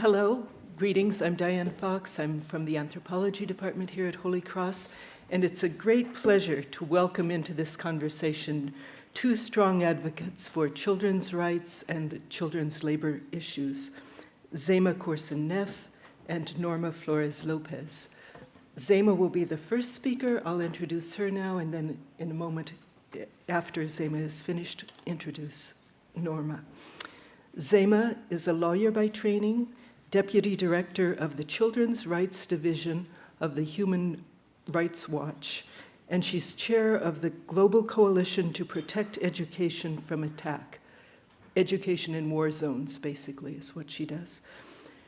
Hello, greetings. I'm Diane Fox. I'm from the Anthropology Department here at Holy Cross, and it's a great pleasure to welcome into this conversation two strong advocates for children's rights and children's labor issues, Zama Coursen-Neff and Norma Flores López. Zama will be the first speaker. I'll introduce her now, and then in a moment after Zama is finished, introduce Norma. Zama is a lawyer by training, Deputy Director of the Children's Rights Division of the Human Rights Watch, and she's chair of the Global Coalition to Protect Education from Attack. Education in war zones, basically, is what she does.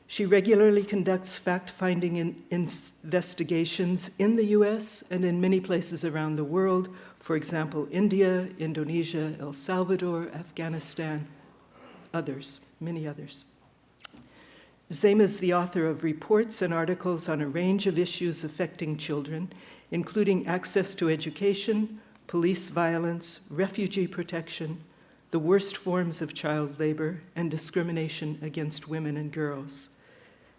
She regularly conducts fact-finding investigations in the US and in many places around the world, for example, India, Indonesia, El Salvador, Afghanistan, others, many others. Zama is the author of reports and articles on a range of issues affecting children, including access to education, police violence, refugee protection, the worst forms of child labor, and discrimination against women and girls.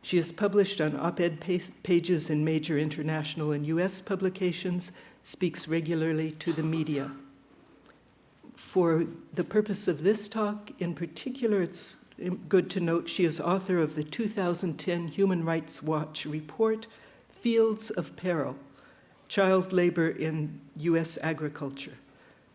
She is published on op-ed pages in major international and US publications, speaks regularly to the media. For the purpose of this talk, in particular, it's good to note she is author of the 2010 Human Rights Watch report, Fields of Peril, Child Labor in US Agriculture.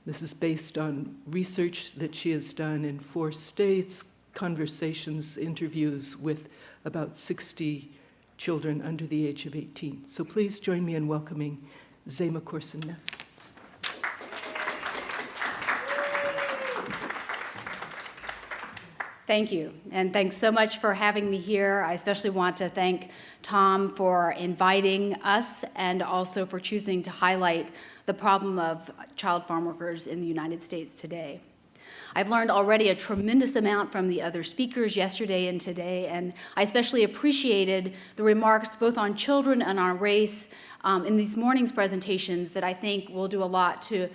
This is based on research that she has done in 4 states, conversations, interviews with about 60 children under the age of 18. So please join me in welcoming Zama Coursen-Neff. Thank you, and thanks so much for having me here. I especially want to thank Tom for inviting us and also for choosing to highlight the problem of child farm workers in the United States today. I've learned already a tremendous amount from the other speakers yesterday and today, and I especially appreciated the remarks both on children and on race in these morning's presentations that I think will do a lot to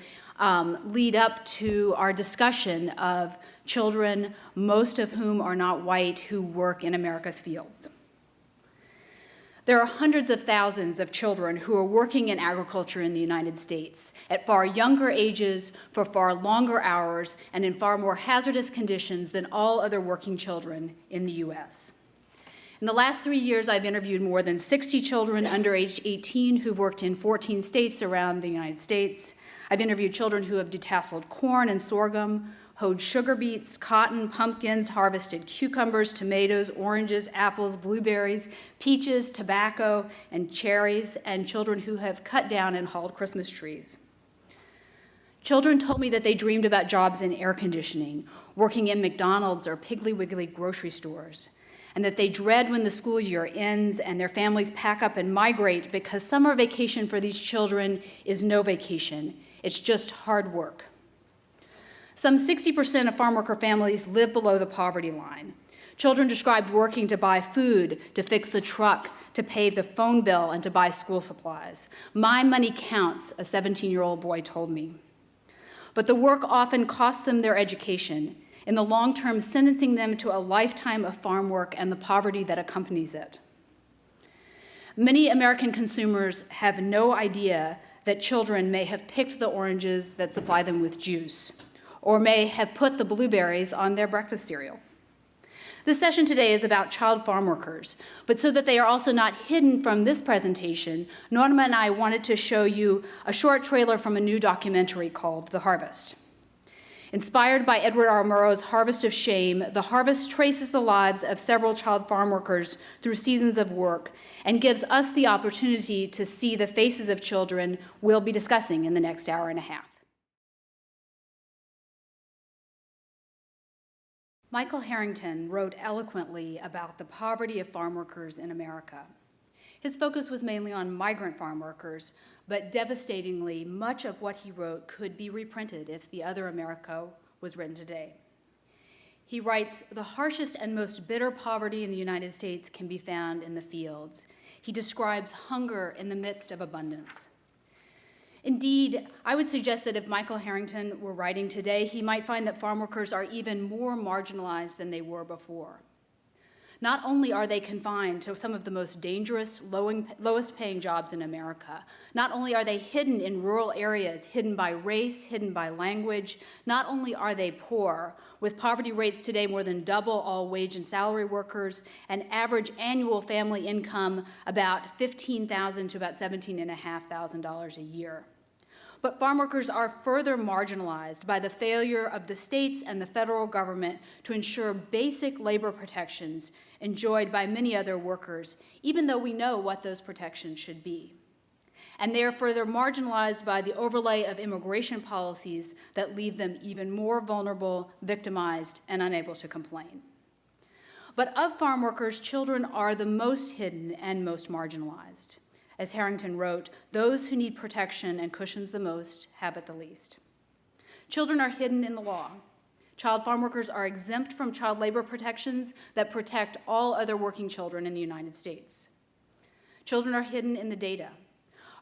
lead up to our discussion of children, most of whom are not white, who work in America's fields. There are hundreds of thousands of children who are working in agriculture in the United States at far younger ages, for far longer hours, and in far more hazardous conditions than all other working children in the US. In the last 3 years, I've interviewed more than 60 children under age 18 who've worked in 14 states around the United States. I've interviewed children who have detasseled corn and sorghum, hoed sugar beets, cotton, pumpkins, harvested cucumbers, tomatoes, oranges, apples, blueberries, peaches, tobacco, and cherries, and children who have cut down and hauled Christmas trees. Children told me that they dreamed about jobs in air conditioning, working in McDonald's or Piggly Wiggly grocery stores, and that they dread when the school year ends and their families pack up and migrate because summer vacation for these children is no vacation. It's just hard work. Some 60% of farm worker families live below the poverty line. Children described working to buy food, to fix the truck, to pay the phone bill, and to buy school supplies. My money counts, a 17-year-old boy told me. But the work often costs them their education, in the long term sentencing them to a lifetime of farm work and the poverty that accompanies it. Many American consumers have no idea that children may have picked the oranges that supply them with juice, or may have put the blueberries on their breakfast cereal. This session today is about child farm workers, but so that they are also not hidden from this presentation, Norma and I wanted to show you a short trailer from a new documentary called The Harvest. Inspired by Edward R. Murrow's Harvest of Shame, The Harvest traces the lives of several child farm workers through seasons of work and gives us the opportunity to see the faces of children we'll be discussing in the next hour and a half. Michael Harrington wrote eloquently about the poverty of farm workers in America. His focus was mainly on migrant farm workers, but devastatingly, much of what he wrote could be reprinted if The Other America was written today. He writes, "The harshest and most bitter poverty in the United States can be found in the fields." He describes hunger in the midst of abundance. Indeed, I would suggest that if Michael Harrington were writing today, he might find that farm workers are even more marginalized than they were before. Not only are they confined to some of the most dangerous, lowest paying jobs in America, not only are they hidden in rural areas, hidden by race, hidden by language, not only are they poor, with poverty rates today more than double all wage and salary workers, and average annual family income about $15,000 to about $17,500 a year. But farm workers are further marginalized by the failure of the states and the federal government to ensure basic labor protections enjoyed by many other workers, even though we know what those protections should be. And they are further marginalized by the overlay of immigration policies that leave them even more vulnerable, victimized, and unable to complain. But of farm workers, children are the most hidden and most marginalized. As Harrington wrote, those who need protection and cushions the most have it the least. Children are hidden in the law. Child farm workers are exempt from child labor protections that protect all other working children in the United States. Children are hidden in the data.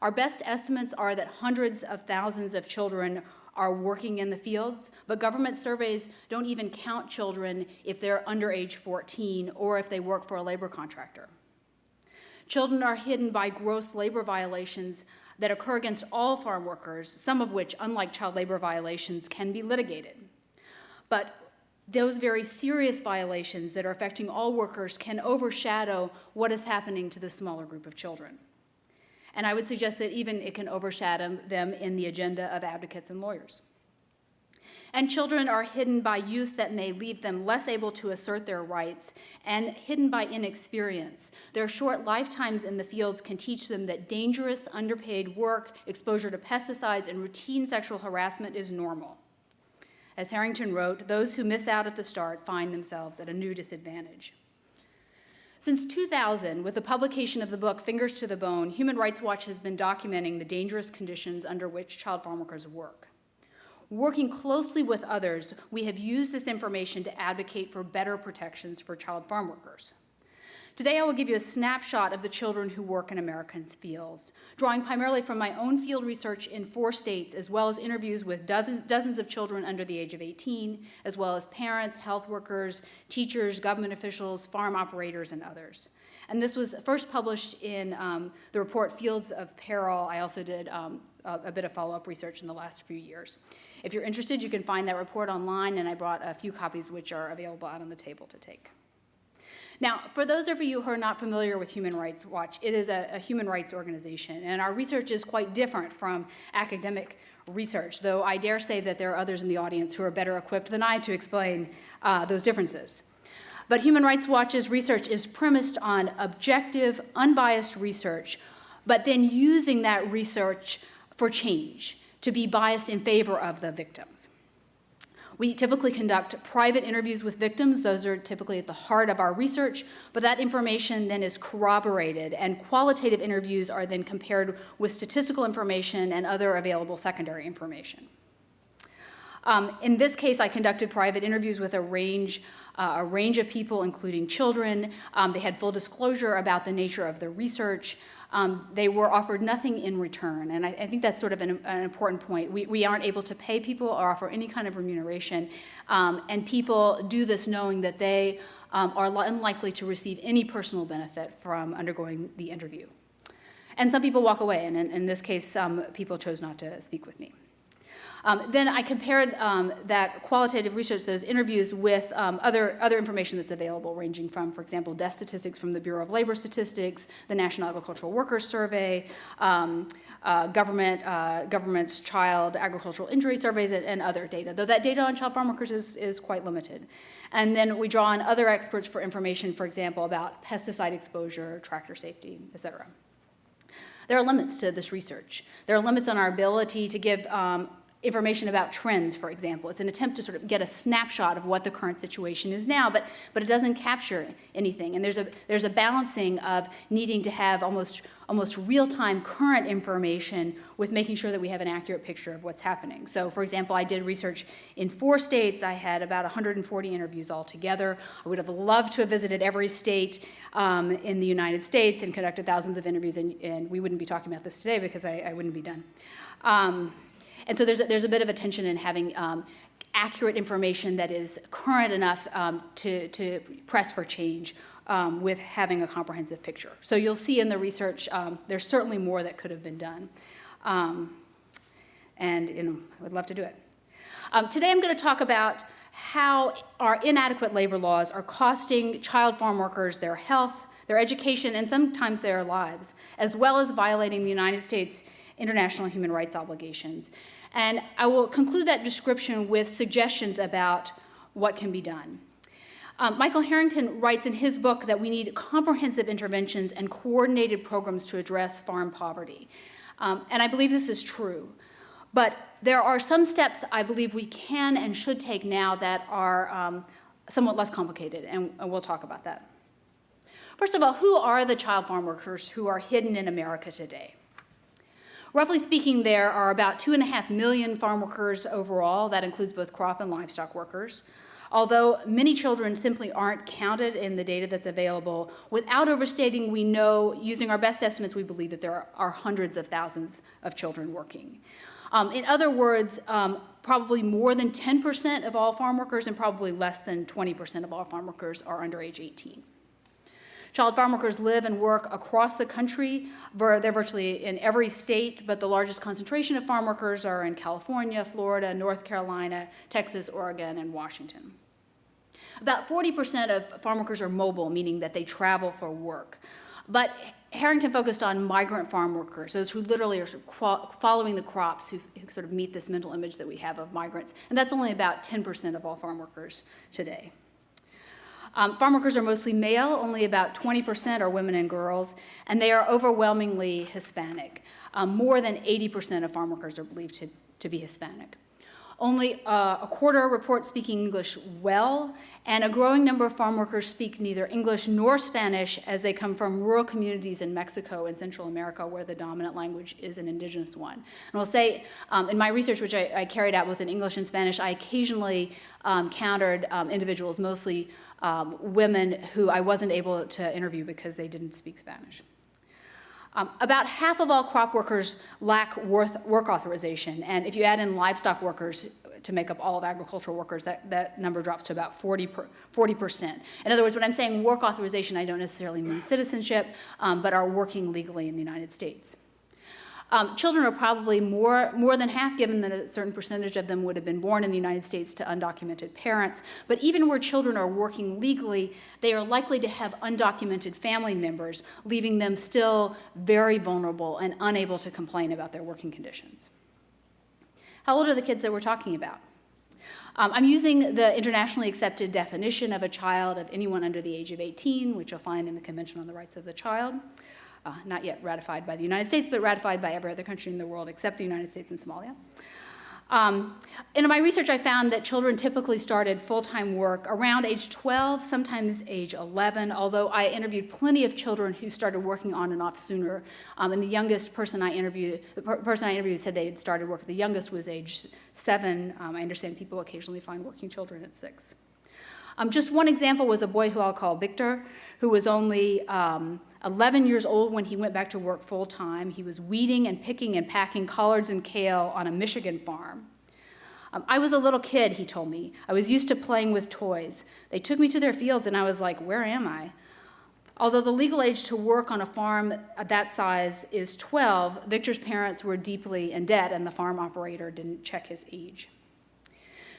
Our best estimates are that hundreds of thousands of children are working in the fields, but government surveys don't even count children if they're under age 14 or if they work for a labor contractor. Children are hidden by gross labor violations that occur against all farm workers, some of which, unlike child labor violations, can be litigated. But those very serious violations that are affecting all workers can overshadow what is happening to the smaller group of children. And I would suggest that even it can overshadow them in the agenda of advocates and lawyers. And children are hidden by youth that may leave them less able to assert their rights, and hidden by inexperience. Their short lifetimes in the fields can teach them that dangerous, underpaid work, exposure to pesticides, and routine sexual harassment is normal. As Harrington wrote, those who miss out at the start find themselves at a new disadvantage. Since 2000, with the publication of the book Fingers to the Bone, Human Rights Watch has been documenting the dangerous conditions under which child farm workers work. Working closely with others, we have used this information to advocate for better protections for child farm workers. Today, I will give you a snapshot of the children who work in Americans' fields, drawing primarily from my own field research in 4 states, as well as interviews with dozens of children under the age of 18, as well as parents, health workers, teachers, government officials, farm operators, and others. And this was first published in the report Fields of Peril. I also did a bit of follow-up research in the last few years. If you're interested, you can find that report online, and I brought a few copies which are available out on the table to take. Now, for those of you who are not familiar with Human Rights Watch, it is a human rights organization, and our research is quite different from academic research, though I dare say that there are others in the audience who are better equipped than I to explain those differences. But Human Rights Watch's research is premised on objective, unbiased research, but then using that research for change, to be biased in favor of the victims. We typically conduct private interviews with victims. Those are typically at the heart of our research, but that information then is corroborated, and qualitative interviews are then compared with statistical information and other available secondary information. In this case, I conducted private interviews with a range of people, including children. They had full disclosure about the nature of the research. They were offered nothing in return, and I think that's sort of an important point. We aren't able to pay people or offer any kind of remuneration, and people do this knowing that they are unlikely to receive any personal benefit from undergoing the interview. And some people walk away, and in this case, some people chose not to speak with me. Then I compared that qualitative research, those interviews, with other information that's available, ranging from, for example, death statistics from the Bureau of Labor Statistics, the National Agricultural Workers Survey, government's child agricultural injury surveys, and other data, though that data on child farm workers is quite limited. And then we draw on other experts for information, for example, about pesticide exposure, tractor safety, et cetera. There are limits to this research. There are limits on our ability to give information about trends, for example. It's an attempt to sort of get a snapshot of what the current situation is now, but it doesn't capture anything. And there's a balancing of needing to have almost real-time current information with making sure that we have an accurate picture of what's happening. So, for example, I did research in 4 states. I had about 140 interviews altogether. I would have loved to have visited every state in the United States and conducted thousands of interviews, and we wouldn't be talking about this today because I wouldn't be done. And so there's a bit of a tension in having accurate information that is current enough to press for change with having a comprehensive picture. So you'll see in the research, there's certainly more that could have been done. And I would love to do it. Today I'm going to talk about how our inadequate labor laws are costing child farm workers their health, their education, and sometimes their lives, as well as violating the United States international human rights obligations. And I will conclude that description with suggestions about what can be done. Michael Harrington writes in his book that we need comprehensive interventions and coordinated programs to address farm poverty. And I believe this is true. But there are some steps I believe we can and should take now that are somewhat less complicated, and we'll talk about that. First of all, who are the child farm workers who are hidden in America today? Roughly speaking, there are about 2.5 million farm workers overall. That includes both crop and livestock workers. Although many children simply aren't counted in the data that's available, without overstating, we know, using our best estimates, we believe that there are hundreds of thousands of children working. In other words, probably more than 10% of all farm workers and probably less than 20% of all farm workers are under age 18. Child farm workers live and work across the country. They're virtually in every state, but the largest concentration of farm workers are in California, Florida, North Carolina, Texas, Oregon, and Washington. About 40% of farm workers are mobile, meaning that they travel for work. But Harrington focused on migrant farm workers, those who literally are sort of following the crops, who sort of meet this mental image that we have of migrants. And that's only about 10% of all farm workers today. Farm workers are mostly male, only about 20% are women and girls, and they are overwhelmingly Hispanic. More than 80% of farm workers are believed to be Hispanic. Only a quarter report speaking English well, and a growing number of farm workers speak neither English nor Spanish as they come from rural communities in Mexico and Central America where the dominant language is an indigenous one. And I'll say, in my research, which I carried out both in English and Spanish, I occasionally countered individuals, mostly women, who I wasn't able to interview because they didn't speak Spanish. About half of all crop workers lack work authorization, and if you add in livestock workers to make up all of agricultural workers, that number drops to about 40%. In other words, when I'm saying work authorization, I don't necessarily mean citizenship, but are working legally in the United States. Children are probably more than half, given that a certain percentage of them would have been born in the United States to undocumented parents. But even where children are working legally, they are likely to have undocumented family members, leaving them still very vulnerable and unable to complain about their working conditions. How old are the kids that we're talking about? I'm using the internationally accepted definition of a child of anyone under the age of 18, which you'll find in the Convention on the Rights of the Child. Not yet ratified by the United States, but ratified by every other country in the world except the United States and Somalia. In my research, I found that children typically started full-time work around age 12, sometimes age 11, although I interviewed plenty of children who started working on and off sooner. And the youngest person I interviewed, said they had started work. The youngest was age 7. I understand people occasionally find working children at 6. Just one example was a boy who I'll call Victor, who was only 11 years old when he went back to work full-time. He was weeding and picking and packing collards and kale on a Michigan farm. I was a little kid, he told me. I was used to playing with toys. They took me to their fields, and I was like, where am I? Although the legal age to work on a farm that size is 12, Victor's parents were deeply in debt, and the farm operator didn't check his age.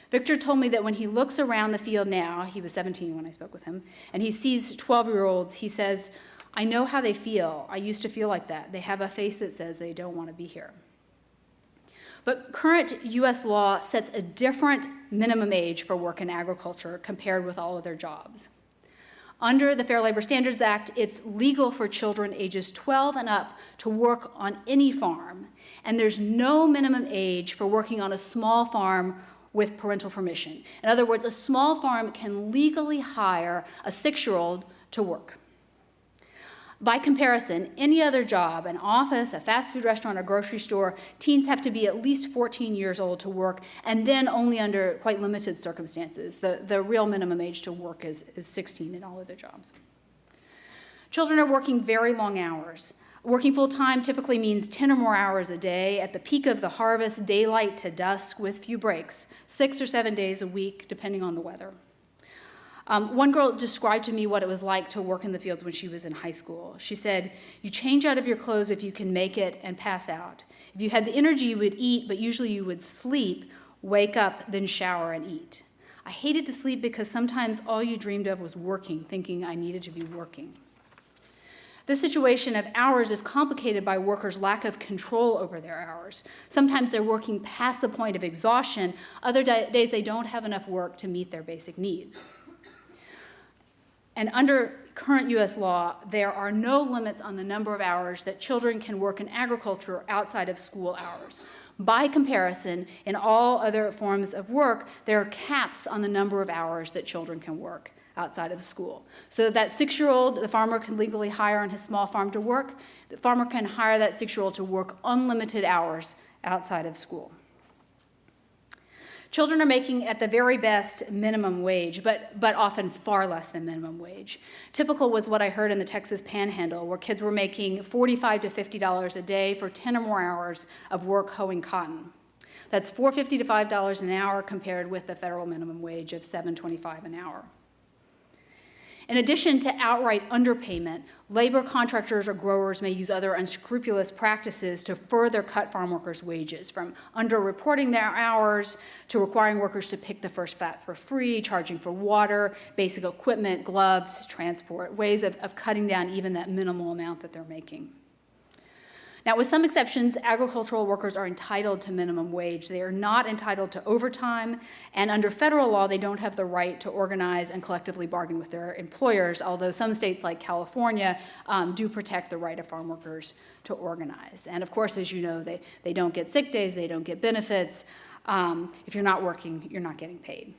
Victor told me that when he looks around the field now, he was 17 when I spoke with him, and he sees 12-year-olds, he says, I know how they feel. I used to feel like that. They have a face that says they don't want to be here. But current U.S. law sets a different minimum age for work in agriculture compared with all other jobs. Under the Fair Labor Standards Act, it's legal for children ages 12 and up to work on any farm, and there's no minimum age for working on a small farm with parental permission. In other words, a small farm can legally hire a 6-year-old to work. By comparison, any other job, an office, a fast food restaurant, a grocery store, teens have to be at least 14 years old to work, and then only under quite limited circumstances. The real minimum age to work is 16 in all other jobs. Children are working very long hours. Working full-time typically means 10 or more hours a day, at the peak of the harvest, daylight to dusk with few breaks, 6 or 7 days a week, depending on the weather. One girl described to me what it was like to work in the fields when she was in high school. She said, "You change out of your clothes if you can make it and pass out. If you had the energy, you would eat, but usually you would sleep, wake up, then shower and eat. I hated to sleep because sometimes all you dreamed of was working, thinking I needed to be working." This situation of hours is complicated by workers' lack of control over their hours. Sometimes they're working past the point of exhaustion. Other days they don't have enough work to meet their basic needs. And under current U.S. law, there are no limits on the number of hours that children can work in agriculture outside of school hours. By comparison, in all other forms of work, there are caps on the number of hours that children can work outside of school. So that 6-year-old, the farmer can legally hire on his small farm to work. The farmer can hire that 6-year-old to work unlimited hours outside of school. Children are making, at the very best, minimum wage, but often far less than minimum wage. Typical was what I heard in the Texas Panhandle, where kids were making $45 to $50 a day for 10 or more hours of work hoeing cotton. That's $4.50 to $5 an hour compared with the federal minimum wage of $7.25 an hour. In addition to outright underpayment, labor contractors or growers may use other unscrupulous practices to further cut farm workers' wages, from underreporting their hours to requiring workers to pick the first fat for free, charging for water, basic equipment, gloves, transport, ways of cutting down even that minimal amount that they're making. Now, with some exceptions, agricultural workers are entitled to minimum wage. They are not entitled to overtime, and under federal law, they don't have the right to organize and collectively bargain with their employers, although some states like California do protect the right of farm workers to organize. And of course, as you know, they don't get sick days, they don't get benefits. If you're not working, you're not getting paid.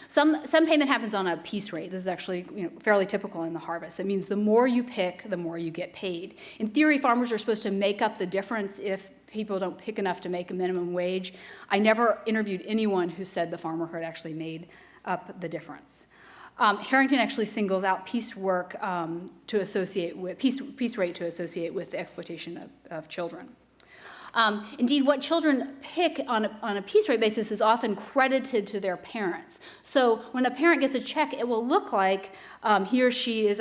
Some payment happens on a piece rate. This is actually fairly typical in the harvest. It means the more you pick, the more you get paid. In theory, farmers are supposed to make up the difference if people don't pick enough to make a minimum wage. I never interviewed anyone who said the farmer had actually made up the difference. Harrington actually singles out piece work to associate with piece rate to associate with the exploitation of children. Indeed, what children pick on a piece rate basis is often credited to their parents. So when a parent gets a check, it will look like he or she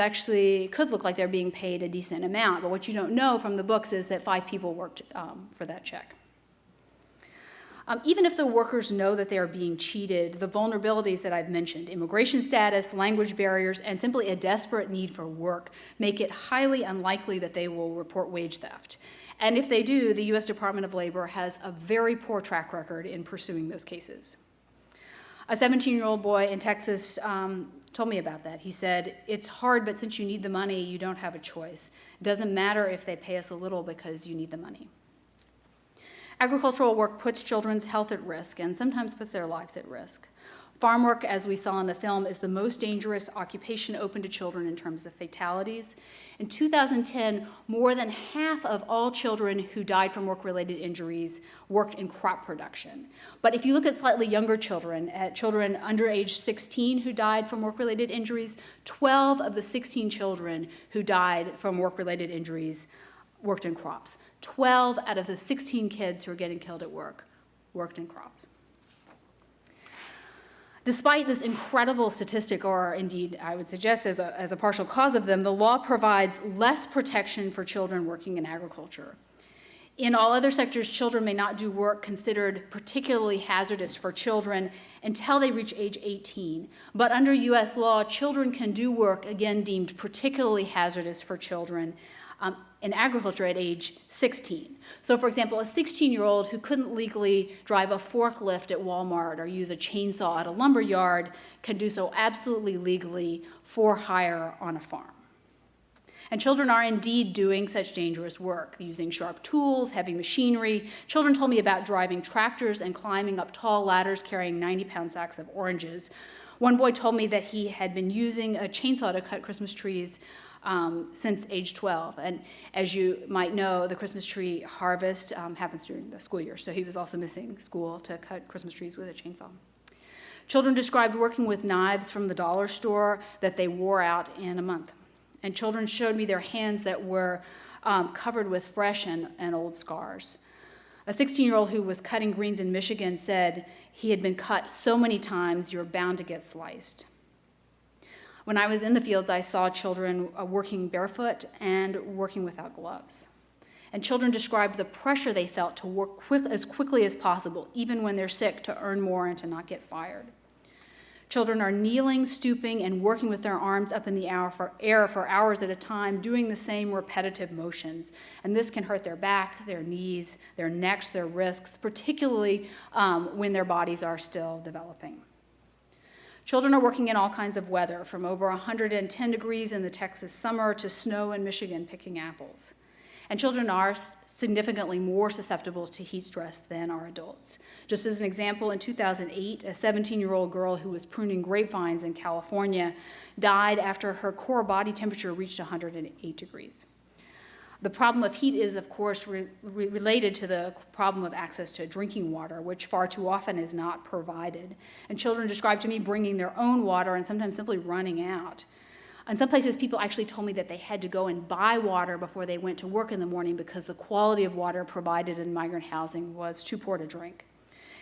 could look like they're being paid a decent amount. But what you don't know from the books is that 5 people worked for that check. Even if the workers know that they are being cheated, the vulnerabilities that I've mentioned, immigration status, language barriers, and simply a desperate need for work, make it highly unlikely that they will report wage theft. And if they do, the U.S. Department of Labor has a very poor track record in pursuing those cases. A 17-year-old boy in Texas told me about that. He said, "It's hard, but since you need the money, you don't have a choice. It doesn't matter if they pay us a little because you need the money." Agricultural work puts children's health at risk and sometimes puts their lives at risk. Farm work, as we saw in the film, is the most dangerous occupation open to children in terms of fatalities. In 2010, more than half of all children who died from work-related injuries worked in crop production. But if you look at slightly younger children, at children under age 16 who died from work-related injuries, 12 of the 16 children who died from work-related injuries worked in crops. 12 out of the 16 kids who are getting killed at work worked in crops. Despite this incredible statistic, or indeed I would suggest as a partial cause of them, the law provides less protection for children working in agriculture. In all other sectors, children may not do work considered particularly hazardous for children until they reach age 18. But under U.S. law, children can do work, again deemed particularly hazardous for children, in agriculture at age 16. So for example, a 16-year-old who couldn't legally drive a forklift at Walmart or use a chainsaw at a lumber yard can do so absolutely legally for hire on a farm. And children are indeed doing such dangerous work, using sharp tools, heavy machinery. Children told me about driving tractors and climbing up tall ladders carrying 90-pound sacks of oranges. One boy told me that he had been using a chainsaw to cut Christmas trees since age 12. And as you might know, the Christmas tree harvest happens during the school year, so he was also missing school to cut Christmas trees with a chainsaw. Children described working with knives from the dollar store that they wore out in a month. And children showed me their hands that were covered with fresh and old scars. A 16-year-old who was cutting greens in Michigan said he had been cut so many times, you're bound to get sliced. When I was in the fields, I saw children working barefoot and working without gloves. And children described the pressure they felt to work as quickly as possible, even when they're sick, to earn more and to not get fired. Children are kneeling, stooping, and working with their arms up in the air for hours at a time, doing the same repetitive motions. And this can hurt their back, their knees, their necks, their wrists, particularly when their bodies are still developing. Children are working in all kinds of weather, from over 110 degrees in the Texas summer to snow in Michigan picking apples. And children are significantly more susceptible to heat stress than are adults. Just as an example, in 2008, a 17-year-old girl who was pruning grapevines in California died after her core body temperature reached 108 degrees. The problem of heat is, of course, related to the problem of access to drinking water, which far too often is not provided. And children describe to me bringing their own water and sometimes simply running out. In some places, people actually told me that they had to go and buy water before they went to work in the morning because the quality of water provided in migrant housing was too poor to drink.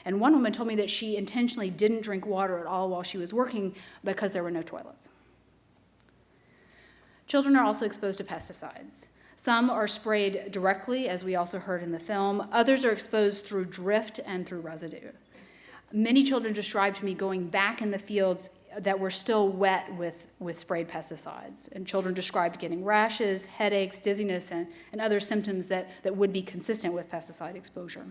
And one woman told me that she intentionally didn't drink water at all while she was working because there were no toilets. Children are also exposed to pesticides. Some are sprayed directly, as we also heard in the film. Others are exposed through drift and through residue. Many children described to me going back in the fields that were still wet with sprayed pesticides. And children described getting rashes, headaches, dizziness, and other symptoms that would be consistent with pesticide exposure.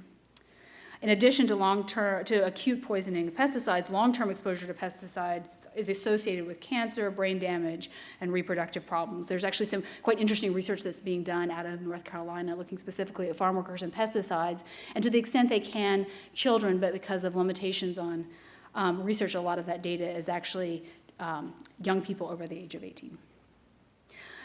In addition to acute poisoning of pesticides, long-term exposure to pesticides is associated with cancer, brain damage, and reproductive problems. There's actually some quite interesting research that's being done out of North Carolina looking specifically at farm workers and pesticides, and to the extent they can, children, but because of limitations on research, a lot of that data is actually young people over the age of 18.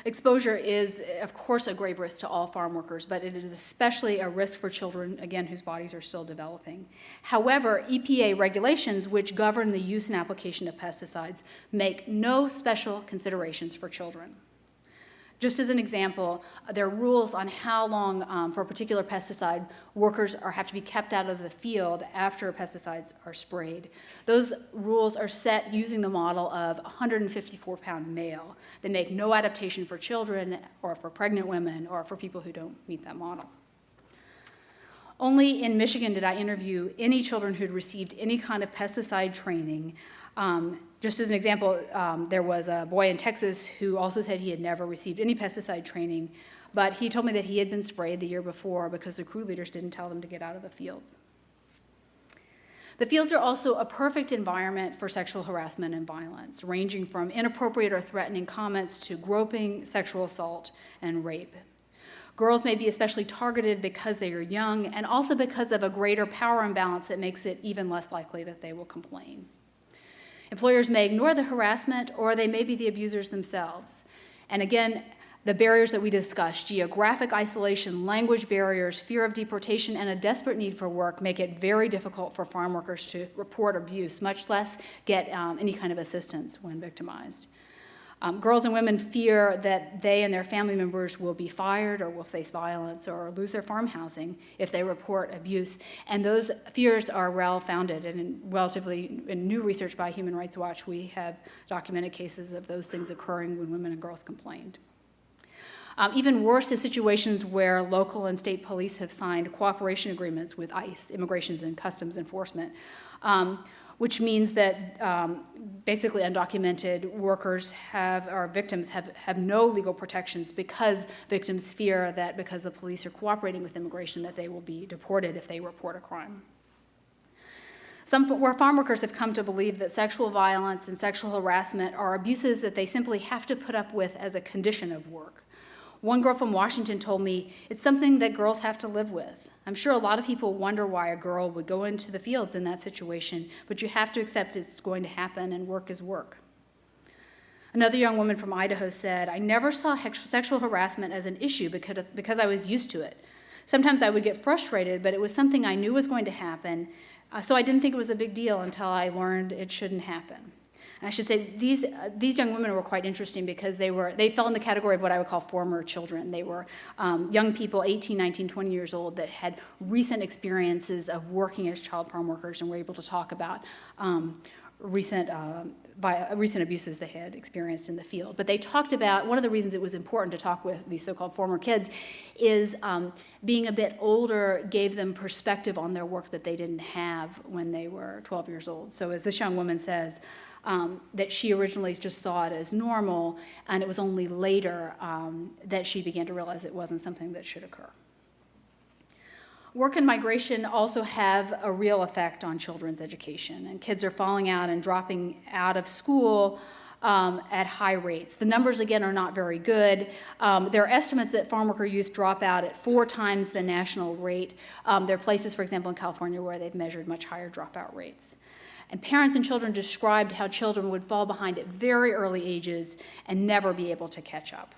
Exposure is, of course, a grave risk to all farm workers, but it is especially a risk for children, again, whose bodies are still developing. However, EPA regulations, which govern the use and application of pesticides, make no special considerations for children. Just as an example, there are rules on how long, for a particular pesticide, workers have to be kept out of the field after pesticides are sprayed. Those rules are set using the model of a 154-pound male. They make no adaptation for children or for pregnant women or for people who don't meet that model. Only in Michigan did I interview any children who'd received any kind of pesticide training. Just as an example, there was a boy in Texas who also said he had never received any pesticide training, but he told me that he had been sprayed the year before because the crew leaders didn't tell them to get out of the fields. The fields are also a perfect environment for sexual harassment and violence, ranging from inappropriate or threatening comments to groping, sexual assault, and rape. Girls may be especially targeted because they are young and also because of a greater power imbalance that makes it even less likely that they will complain. Employers may ignore the harassment, or they may be the abusers themselves. And again, the barriers that we discussed, geographic isolation, language barriers, fear of deportation, and a desperate need for work make it very difficult for farm workers to report abuse, much less get any kind of assistance when victimized. Girls and women fear that they and their family members will be fired or will face violence or lose their farm housing if they report abuse. And those fears are well-founded. And in new research by Human Rights Watch, we have documented cases of those things occurring when women and girls complained. Even worse is situations where local and state police have signed cooperation agreements with ICE, Immigration and Customs Enforcement, which means that basically undocumented workers or victims have no legal protections because victims fear that because the police are cooperating with immigration that they will be deported if they report a crime. Some farm workers have come to believe that sexual violence and sexual harassment are abuses that they simply have to put up with as a condition of work. One girl from Washington told me, it's something that girls have to live with. I'm sure a lot of people wonder why a girl would go into the fields in that situation, but you have to accept it's going to happen, and work is work. Another young woman from Idaho said, I never saw sexual harassment as an issue because I was used to it. Sometimes I would get frustrated, but it was something I knew was going to happen, so I didn't think it was a big deal until I learned it shouldn't happen. And I should say these young women were quite interesting because they fell in the category of what I would call former children. They were young people, 18, 19, 20 years old, that had recent experiences of working as child farm workers and were able to talk about recent by recent abuses they had experienced in the field. But they talked about, one of the reasons it was important to talk with these so-called former kids is being a bit older gave them perspective on their work that they didn't have when they were 12 years old. So as this young woman says, that she originally just saw it as normal, and it was only later that she began to realize it wasn't something that should occur. Work and migration also have a real effect on children's education, and kids are falling out and dropping out of school at high rates. The numbers, again, are not very good. There are estimates that farm worker youth drop out at 4 times the national rate. There are places, for example, in California where they've measured much higher dropout rates. And parents and children described how children would fall behind at very early ages and never be able to catch up.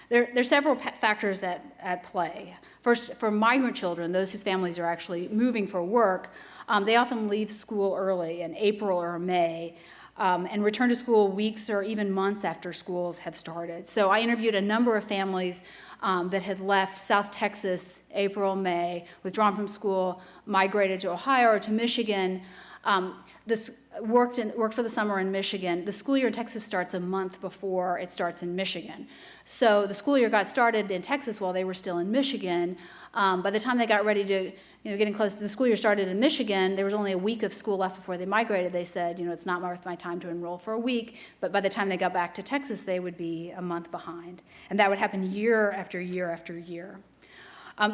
There are several factors at play. First, for migrant children, those whose families are actually moving for work, they often leave school early in April or May and return to school weeks or even months after schools have started. So I interviewed a number of families that had left South Texas April, May, withdrawn from school, migrated to Ohio or to Michigan, worked for the summer in Michigan. The school year in Texas starts a month before it starts in Michigan. So the school year got started in Texas while they were still in Michigan. By the time they got ready to, getting close to the school year started in Michigan, there was only a week of school left before they migrated. They said, it's not worth my time to enroll for a week. But by the time they got back to Texas, they would be a month behind. And that would happen year after year after year.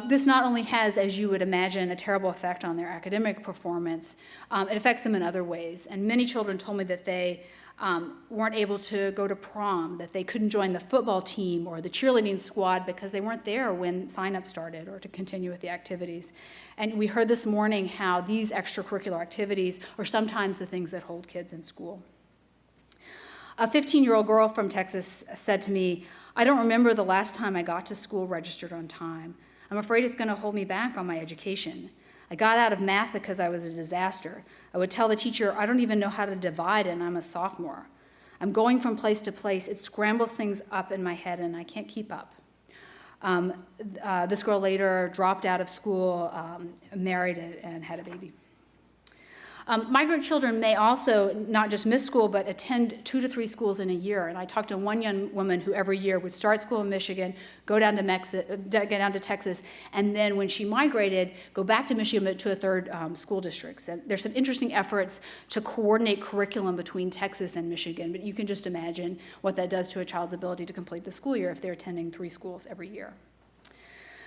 This not only has, as you would imagine, a terrible effect on their academic performance, it affects them in other ways. And many children told me that they weren't able to go to prom, that they couldn't join the football team or the cheerleading squad because they weren't there when sign-up started or to continue with the activities. And we heard this morning how these extracurricular activities are sometimes the things that hold kids in school. A 15-year-old girl from Texas said to me, "I don't remember the last time I got to school registered on time. I'm afraid it's going to hold me back on my education. I got out of math because I was a disaster. I would tell the teacher, I don't even know how to divide and I'm a sophomore. I'm going from place to place. It scrambles things up in my head and I can't keep up." This girl later dropped out of school, married and had a baby. Migrant children may also not just miss school, but attend 2 to 3 schools in a year. And I talked to one young woman who every year would start school in Michigan, go down to Texas, and then when she migrated, go back to Michigan but to a third school districts. And there's some interesting efforts to coordinate curriculum between Texas and Michigan, but you can just imagine what that does to a child's ability to complete the school year if they're attending 3 schools every year.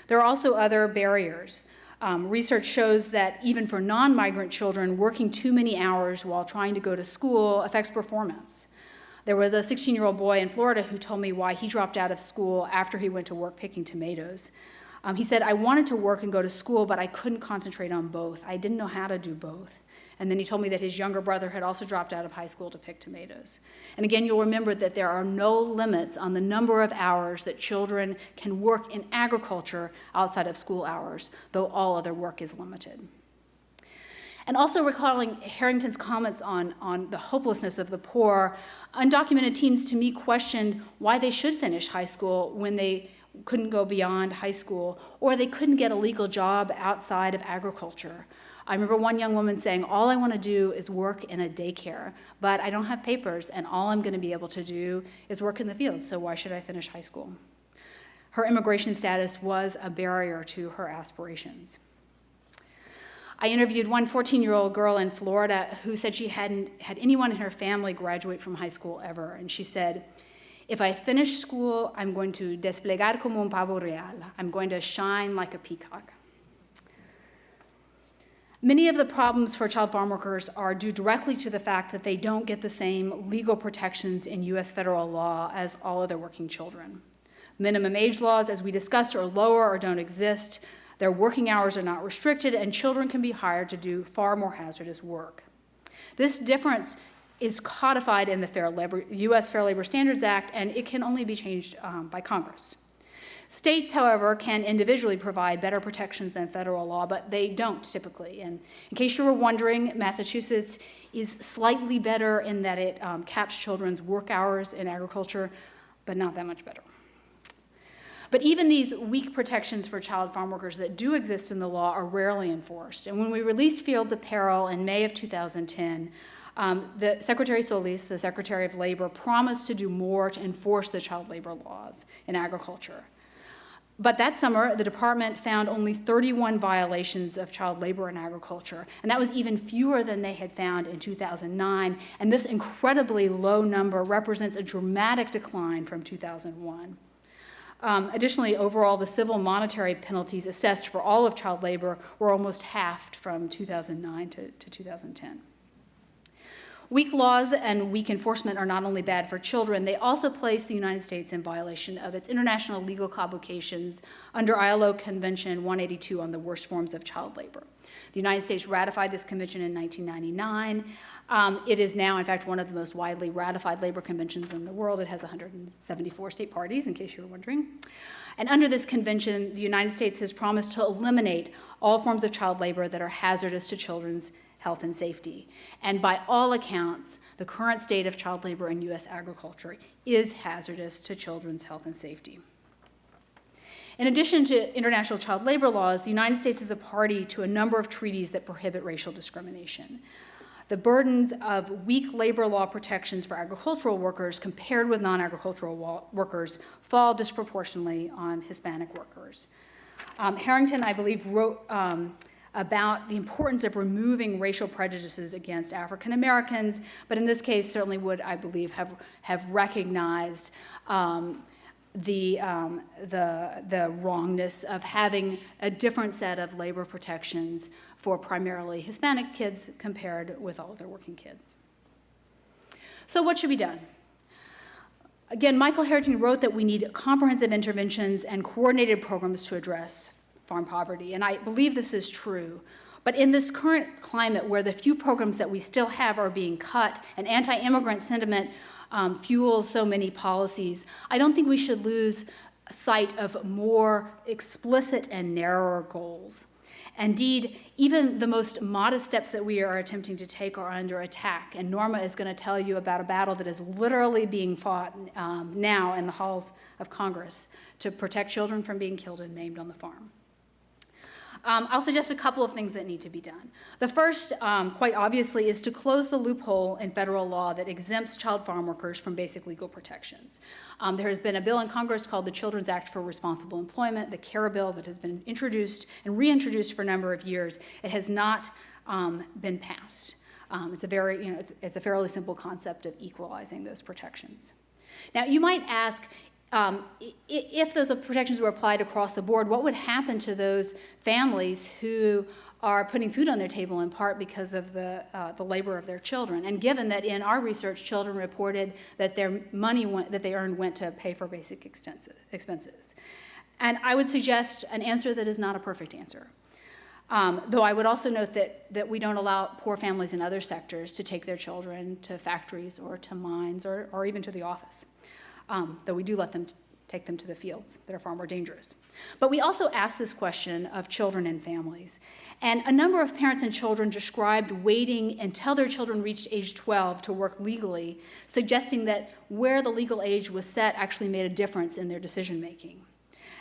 There are also other barriers. Research shows that even for non-migrant children, working too many hours while trying to go to school affects performance. There was a 16-year-old boy in Florida who told me why he dropped out of school after he went to work picking tomatoes. He said, "I wanted to work and go to school, but I couldn't concentrate on both. I didn't know how to do both." And then he told me that his younger brother had also dropped out of high school to pick tomatoes. And again, you'll remember that there are no limits on the number of hours that children can work in agriculture outside of school hours, though all other work is limited. And also recalling Harrington's comments on the hopelessness of the poor, undocumented teens to me questioned why they should finish high school when they couldn't go beyond high school, or they couldn't get a legal job outside of agriculture. I remember one young woman saying, "All I want to do is work in a daycare, but I don't have papers, and all I'm going to be able to do is work in the fields, so why should I finish high school?" Her immigration status was a barrier to her aspirations. I interviewed one 14-year-old girl in Florida who said she hadn't had anyone in her family graduate from high school ever, and she said, "If I finish school, I'm going to desplegar como un pavo real. I'm going to shine like a peacock." Many of the problems for child farm workers are due directly to the fact that they don't get the same legal protections in U.S. federal law as all other working children. Minimum age laws, as we discussed, are lower or don't exist. Their working hours are not restricted, and children can be hired to do far more hazardous work. This difference is codified in the U.S. Fair Labor Standards Act, and it can only be changed by Congress. States, however, can individually provide better protections than federal law, but they don't typically. And in case you were wondering, Massachusetts is slightly better in that it caps children's work hours in agriculture, but not that much better. But even these weak protections for child farm workers that do exist in the law are rarely enforced. And when we released Field to Peril in May of 2010, The Secretary Solis, the Secretary of Labor, promised to do more to enforce the child labor laws in agriculture. But that summer, the department found only 31 violations of child labor in agriculture, and that was even fewer than they had found in 2009, and this incredibly low number represents a dramatic decline from 2001. Additionally, overall, the civil monetary penalties assessed for all of child labor were almost halved from 2009 to 2010. Weak laws and weak enforcement are not only bad for children, they also place the United States in violation of its international legal obligations under ILO Convention 182 on the worst forms of child labor. The United States ratified this convention in 1999. It is now, in fact, one of the most widely ratified labor conventions in the world. It has 174 state parties, in case you were wondering. And under this convention, the United States has promised to eliminate all forms of child labor that are hazardous to children's health and safety. And by all accounts, the current state of child labor in U.S. agriculture is hazardous to children's health and safety. In addition to international child labor laws, the United States is a party to a number of treaties that prohibit racial discrimination. The burdens of weak labor law protections for agricultural workers compared with non-agricultural workers fall disproportionately on Hispanic workers. Harrington, I believe, wrote about the importance of removing racial prejudices against African Americans, but in this case certainly would, I believe, have recognized the wrongness of having a different set of labor protections for primarily Hispanic kids compared with all other working kids. So what should be done? Again, Michael Harrington wrote that we need comprehensive interventions and coordinated programs to address farm poverty, and I believe this is true. But in this current climate where the few programs that we still have are being cut and anti-immigrant sentiment fuels so many policies, I don't think we should lose sight of more explicit and narrower goals. Indeed, even the most modest steps that we are attempting to take are under attack, and Norma is going to tell you about a battle that is literally being fought now in the halls of Congress to protect children from being killed and maimed on the farm. I'll suggest a couple of things that need to be done. The first, quite obviously, is to close the loophole in federal law that exempts child farm workers from basic legal protections. There has been a bill in Congress called the Children's Act for Responsible Employment, the CARE bill, that has been introduced and reintroduced for a number of years. It has not been passed. It's a fairly simple concept of equalizing those protections. Now, you might ask, if those protections were applied across the board, what would happen to those families who are putting food on their table in part because of the labor of their children? And given that in our research, children reported that their money that they earned went to pay for basic expenses. And I would suggest an answer that is not a perfect answer. Though I would also note that we don't allow poor families in other sectors to take their children to factories or to mines or even to the office. Though we do let them take them to the fields that are far more dangerous. But we also ask this question of children and families. And a number of parents and children described waiting until their children reached age 12 to work legally, suggesting that where the legal age was set actually made a difference in their decision making.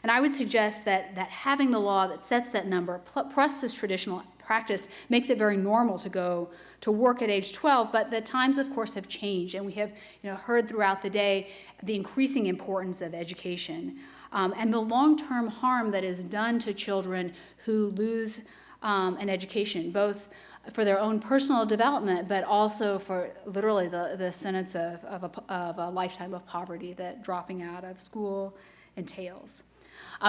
And I would suggest that having the law that sets that number, plus this traditional practice, makes it very normal to go to work at age 12, but the times, of course, have changed, and we have heard throughout the day the increasing importance of education and the long-term harm that is done to children who lose an education, both for their own personal development, but also for literally the sentence of a lifetime of poverty that dropping out of school entails.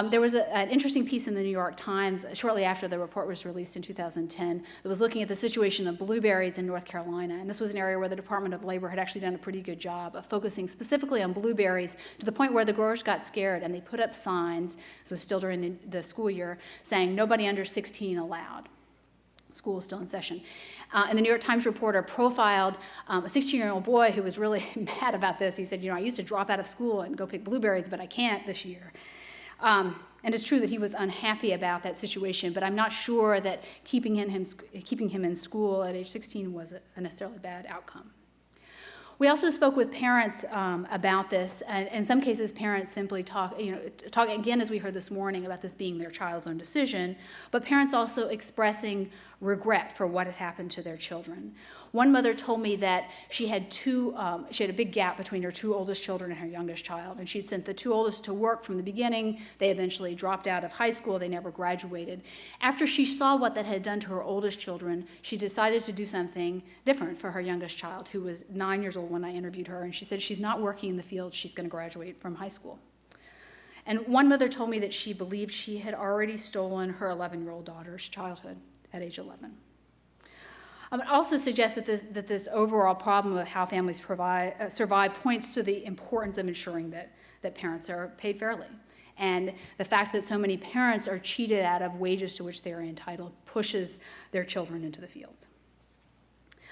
There was an interesting piece in the New York Times shortly after the report was released in 2010 that was looking at the situation of blueberries in North Carolina. And this was an area where the Department of Labor had actually done a pretty good job of focusing specifically on blueberries to the point where the growers got scared and they put up signs, so still during the school year, saying nobody under 16 allowed. School is still in session. And the New York Times reporter profiled a 16-year-old boy who was really mad about this. He said, I used to drop out of school and go pick blueberries, but I can't this year. And it's true that he was unhappy about that situation, but I'm not sure that keeping him in school at age 16 was a necessarily bad outcome. We also spoke with parents about this, and in some cases parents simply talk again, as we heard this morning, about this being their child's own decision, but parents also expressing regret for what had happened to their children. One mother told me that she had a big gap between her two oldest children and her youngest child, and she'd sent the two oldest to work from the beginning. They eventually dropped out of high school. They never graduated. After she saw what that had done to her oldest children, she decided to do something different for her youngest child, who was 9 years old when I interviewed her, and she said she's not working in the field. She's going to graduate from high school. And one mother told me that she believed she had already stolen her 11-year-old daughter's childhood at age 11. It also suggests that this overall problem of how families survive points to the importance of ensuring that parents are paid fairly. And the fact that so many parents are cheated out of wages to which they are entitled pushes their children into the fields.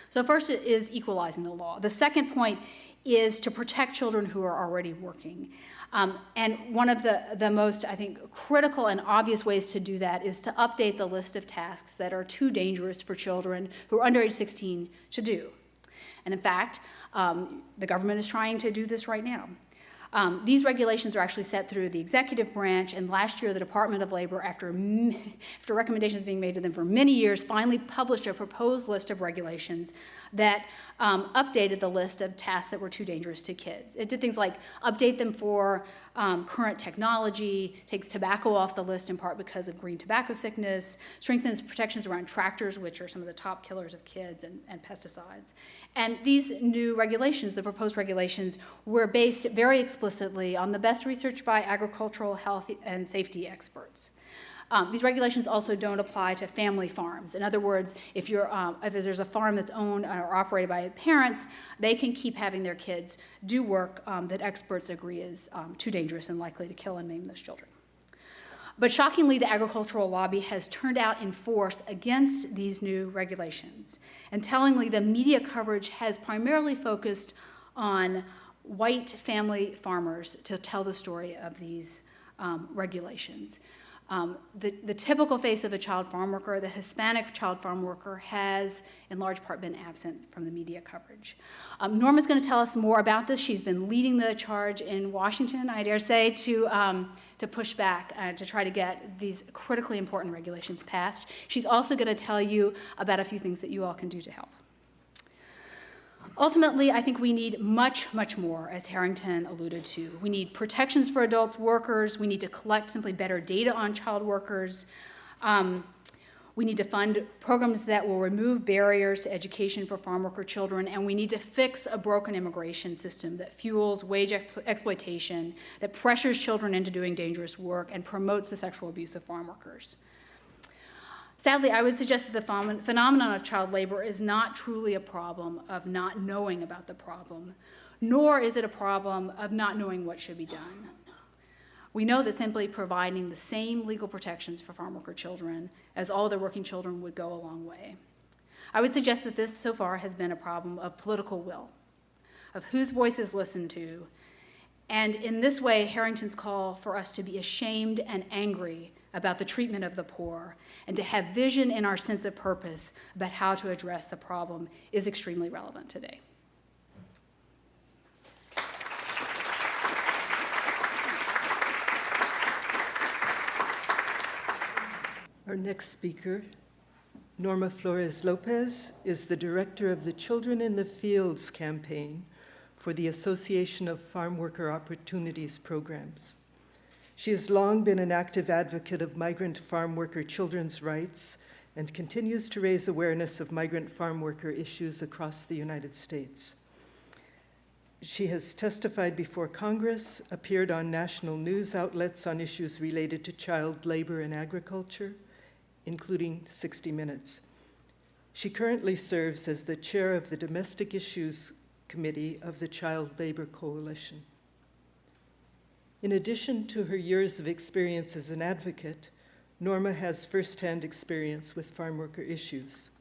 So first is equalizing the law. The second point is to protect children who are already working. And one of the most, I think, critical and obvious ways to do that is to update the list of tasks that are too dangerous for children who are under age 16 to do. And in fact, the government is trying to do this right now. These regulations are actually set through the executive branch, and last year the Department of Labor, after recommendations being made to them for many years, finally published a proposed list of regulations that updated the list of tasks that were too dangerous to kids. It did things like update them for current technology, takes tobacco off the list in part because of green tobacco sickness, strengthens protections around tractors, which are some of the top killers of kids, and pesticides. And these new regulations, the proposed regulations, were based very explicitly on the best research by agricultural health and safety experts. These regulations also don't apply to family farms. In other words, if there's a farm that's owned or operated by parents, they can keep having their kids do work that experts agree is too dangerous and likely to kill and maim those children. But shockingly, the agricultural lobby has turned out in force against these new regulations. And tellingly, the media coverage has primarily focused on white family farmers to tell the story of these regulations. The typical face of a child farm worker, the Hispanic child farm worker, has in large part been absent from the media coverage. Norma's going to tell us more about this. She's been leading the charge in Washington, I dare say, to push back, to try to get these critically important regulations passed. She's also going to tell you about a few things that you all can do to help. Ultimately, I think we need much, much more, as Harrington alluded to. We need protections for adult workers. We need to collect simply better data on child workers. We need to fund programs that will remove barriers to education for farm worker children, and we need to fix a broken immigration system that fuels wage exploitation, that pressures children into doing dangerous work, and promotes the sexual abuse of farm workers. Sadly, I would suggest that the phenomenon of child labor is not truly a problem of not knowing about the problem, nor is it a problem of not knowing what should be done. We know that simply providing the same legal protections for farm worker children as all other working children would go a long way. I would suggest that this so far has been a problem of political will, of whose voice is listened to, and in this way, Harrington's call for us to be ashamed and angry about the treatment of the poor and to have vision in our sense of purpose about how to address the problem is extremely relevant today. Our next speaker, Norma Flores López, is the director of the Children in the Fields campaign for the Association of Farmworker Opportunities Programs. She has long been an active advocate of migrant farm worker children's rights and continues to raise awareness of migrant farm worker issues across the United States. She has testified before Congress, appeared on national news outlets on issues related to child labor in agriculture, including 60 Minutes. She currently serves as the chair of the Domestic Issues Committee of the Child Labor Coalition. In addition to her years of experience as an advocate, Norma has firsthand experience with farm worker issues.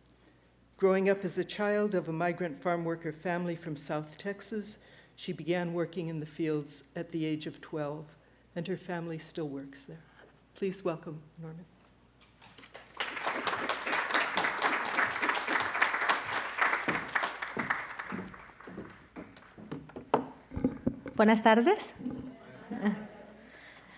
Growing up as a child of a migrant farm worker family from South Texas, she began working in the fields at the age of 12, and her family still works there. Please welcome Norma. Buenas tardes.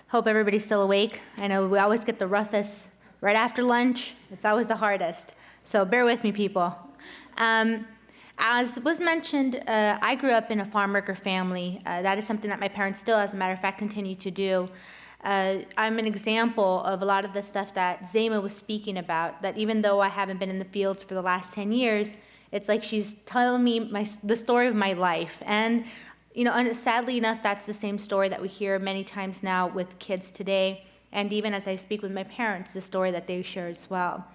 Hope everybody's still awake. I know we always get the roughest right after lunch. It's always the hardest. So bear with me, people. As was mentioned, I grew up in a farm worker family. That is something that my parents still, as a matter of fact, continue to do. I'm an example of a lot of the stuff that Zama was speaking about, that even though I haven't been in the fields for the last 10 years, it's like she's telling me the story of my life. And, and sadly enough, that's the same story that we hear many times now with kids today. And even as I speak with my parents, the story that they share as well.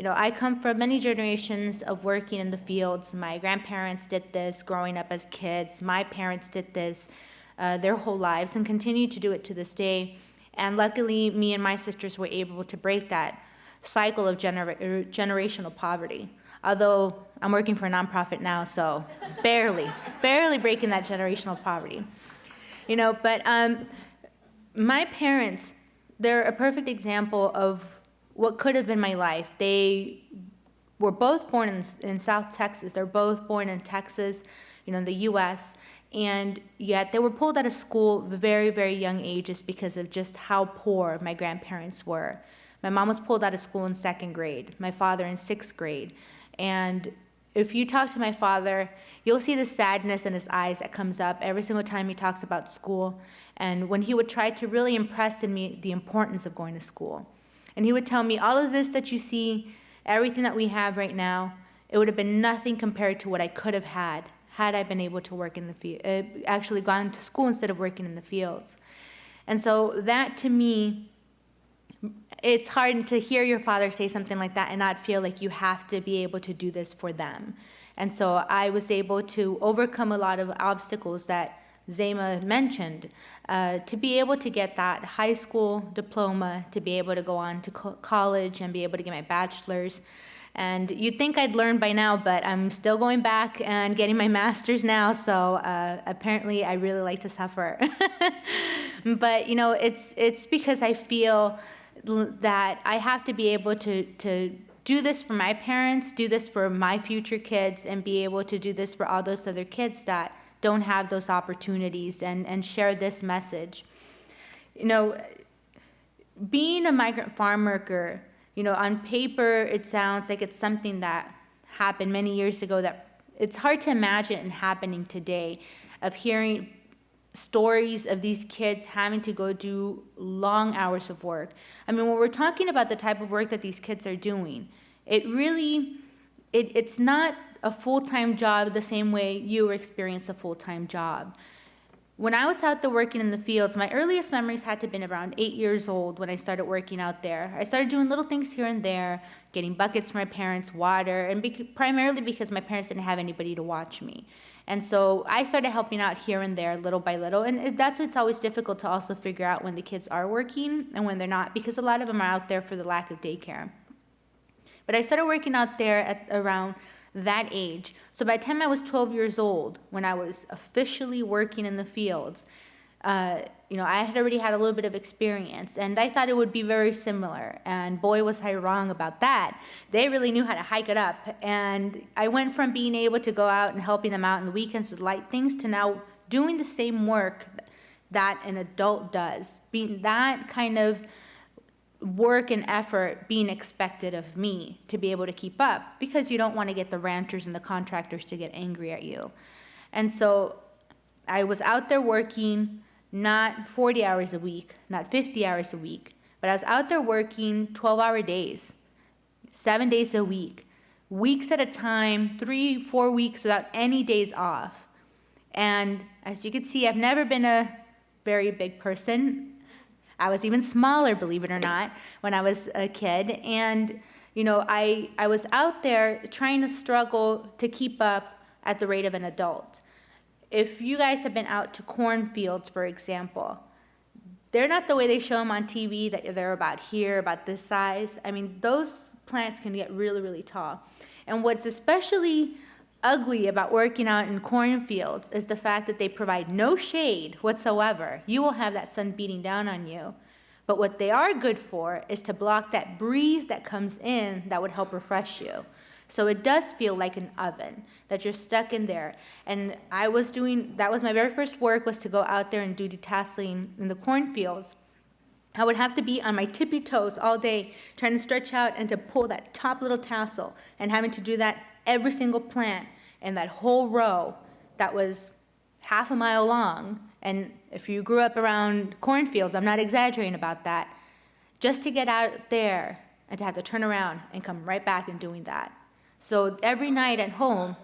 I come from many generations of working in the fields. My grandparents did this growing up as kids. My parents did this their whole lives and continue to do it to this day. And luckily, me and my sisters were able to break that cycle of generational poverty. Although I'm working for a nonprofit now, so barely breaking that generational poverty. But my parents, they're a perfect example of what could have been my life. They were both born in South Texas. They're both born in Texas, in the U.S., and yet they were pulled out of school at very, very young ages because of just how poor my grandparents were. My mom was pulled out of school in 2nd grade, my father in 6th grade. And if you talk to my father, you'll see the sadness in his eyes that comes up every single time he talks about school. And when he would try to really impress in me the importance of going to school. And he would tell me, all of this that you see, everything that we have right now, it would have been nothing compared to what I could have had I been able to work in the field, actually gone to school instead of working in the fields. And so that, to me, it's hard to hear your father say something like that and not feel like you have to be able to do this for them. And so I was able to overcome a lot of obstacles that Zama mentioned, to be able to get that high school diploma, to be able to go on to college and be able to get my bachelor's. And you'd think I'd learned by now, but I'm still going back and getting my master's now, so apparently I really like to suffer. But, it's because I feel that I have to be able to do this for my parents, do this for my future kids, and be able to do this for all those other kids that don't have those opportunities, and share this message. Being a migrant farm worker, on paper, it sounds like it's something that happened many years ago that it's hard to imagine happening today, of hearing stories of these kids having to go do long hours of work. I mean, when we're talking about the type of work that these kids are doing, it's not a full-time job the same way you experience a full-time job. When I was out there working in the fields, my earliest memories had to have been around 8 years old when I started working out there. I started doing little things here and there, getting buckets for my parents, water, and primarily because my parents didn't have anybody to watch me. And so I started helping out here and there little by little, and that's what's always difficult to also figure out when the kids are working and when they're not, because a lot of them are out there for the lack of daycare. But I started working out there at around that age. So by the time I was 12 years old, when I was officially working in the fields, I had already had a little bit of experience, and I thought it would be very similar. And boy, was I wrong about that. They really knew how to hike it up. And I went from being able to go out and helping them out on the weekends with light things to now doing the same work that an adult does, being that kind of work and effort being expected of me to be able to keep up, because you don't want to get the ranchers and the contractors to get angry at you. And so I was out there working not 40 hours a week, not 50 hours a week, but I was out there working 12-hour days, 7 days a week, weeks at a time, 3-4 weeks without any days off. And as you can see, I've never been a very big person. I was even smaller, believe it or not, when I was a kid. And, I was out there trying to struggle to keep up at the rate of an adult. If you guys have been out to cornfields, for example, they're not the way they show them on TV, that they're about here, about this size. I mean, those plants can get really, really tall. And what's especially ugly about working out in cornfields is the fact that they provide no shade whatsoever. You will have that sun beating down on you. But what they are good for is to block that breeze that comes in that would help refresh you. So it does feel like an oven, that you're stuck in there. And that was my very first work, was to go out there and do detasseling in the cornfields. I would have to be on my tippy toes all day trying to stretch out and to pull that top little tassel, and having to do that every single plant. and that whole row that was half a mile long, and if you grew up around cornfields, I'm not exaggerating about that, just to get out there and to have to turn around and come right back and doing that. So every night at home.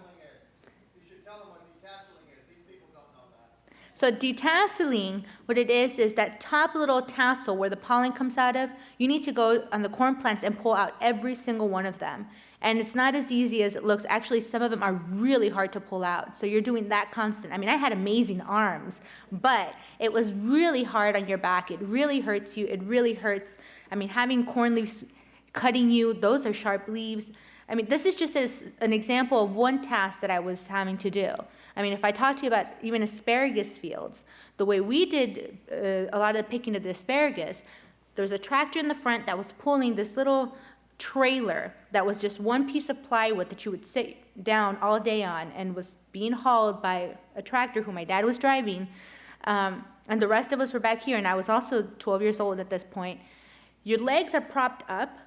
You should tell them what detasseling is. These people don't know that. So detasseling, what it is that top little tassel where the pollen comes out of, you need to go on the corn plants and pull out every single one of them. And it's not as easy as it looks. Actually, some of them are really hard to pull out. So you're doing that constant. I mean, I had amazing arms, but it was really hard on your back. It really hurts you. It really hurts. I mean, having corn leaves cutting you, those are sharp leaves. I mean, this is just an example of one task that I was having to do. I mean, if I talk to you about even asparagus fields, the way we did a lot of the picking of the asparagus, there was a tractor in the front that was pulling this little trailer that was just one piece of plywood that you would sit down all day on, and was being hauled by a tractor who my dad was driving. And the rest of us were back here, and I was also 12 years old at this point. Your legs are propped up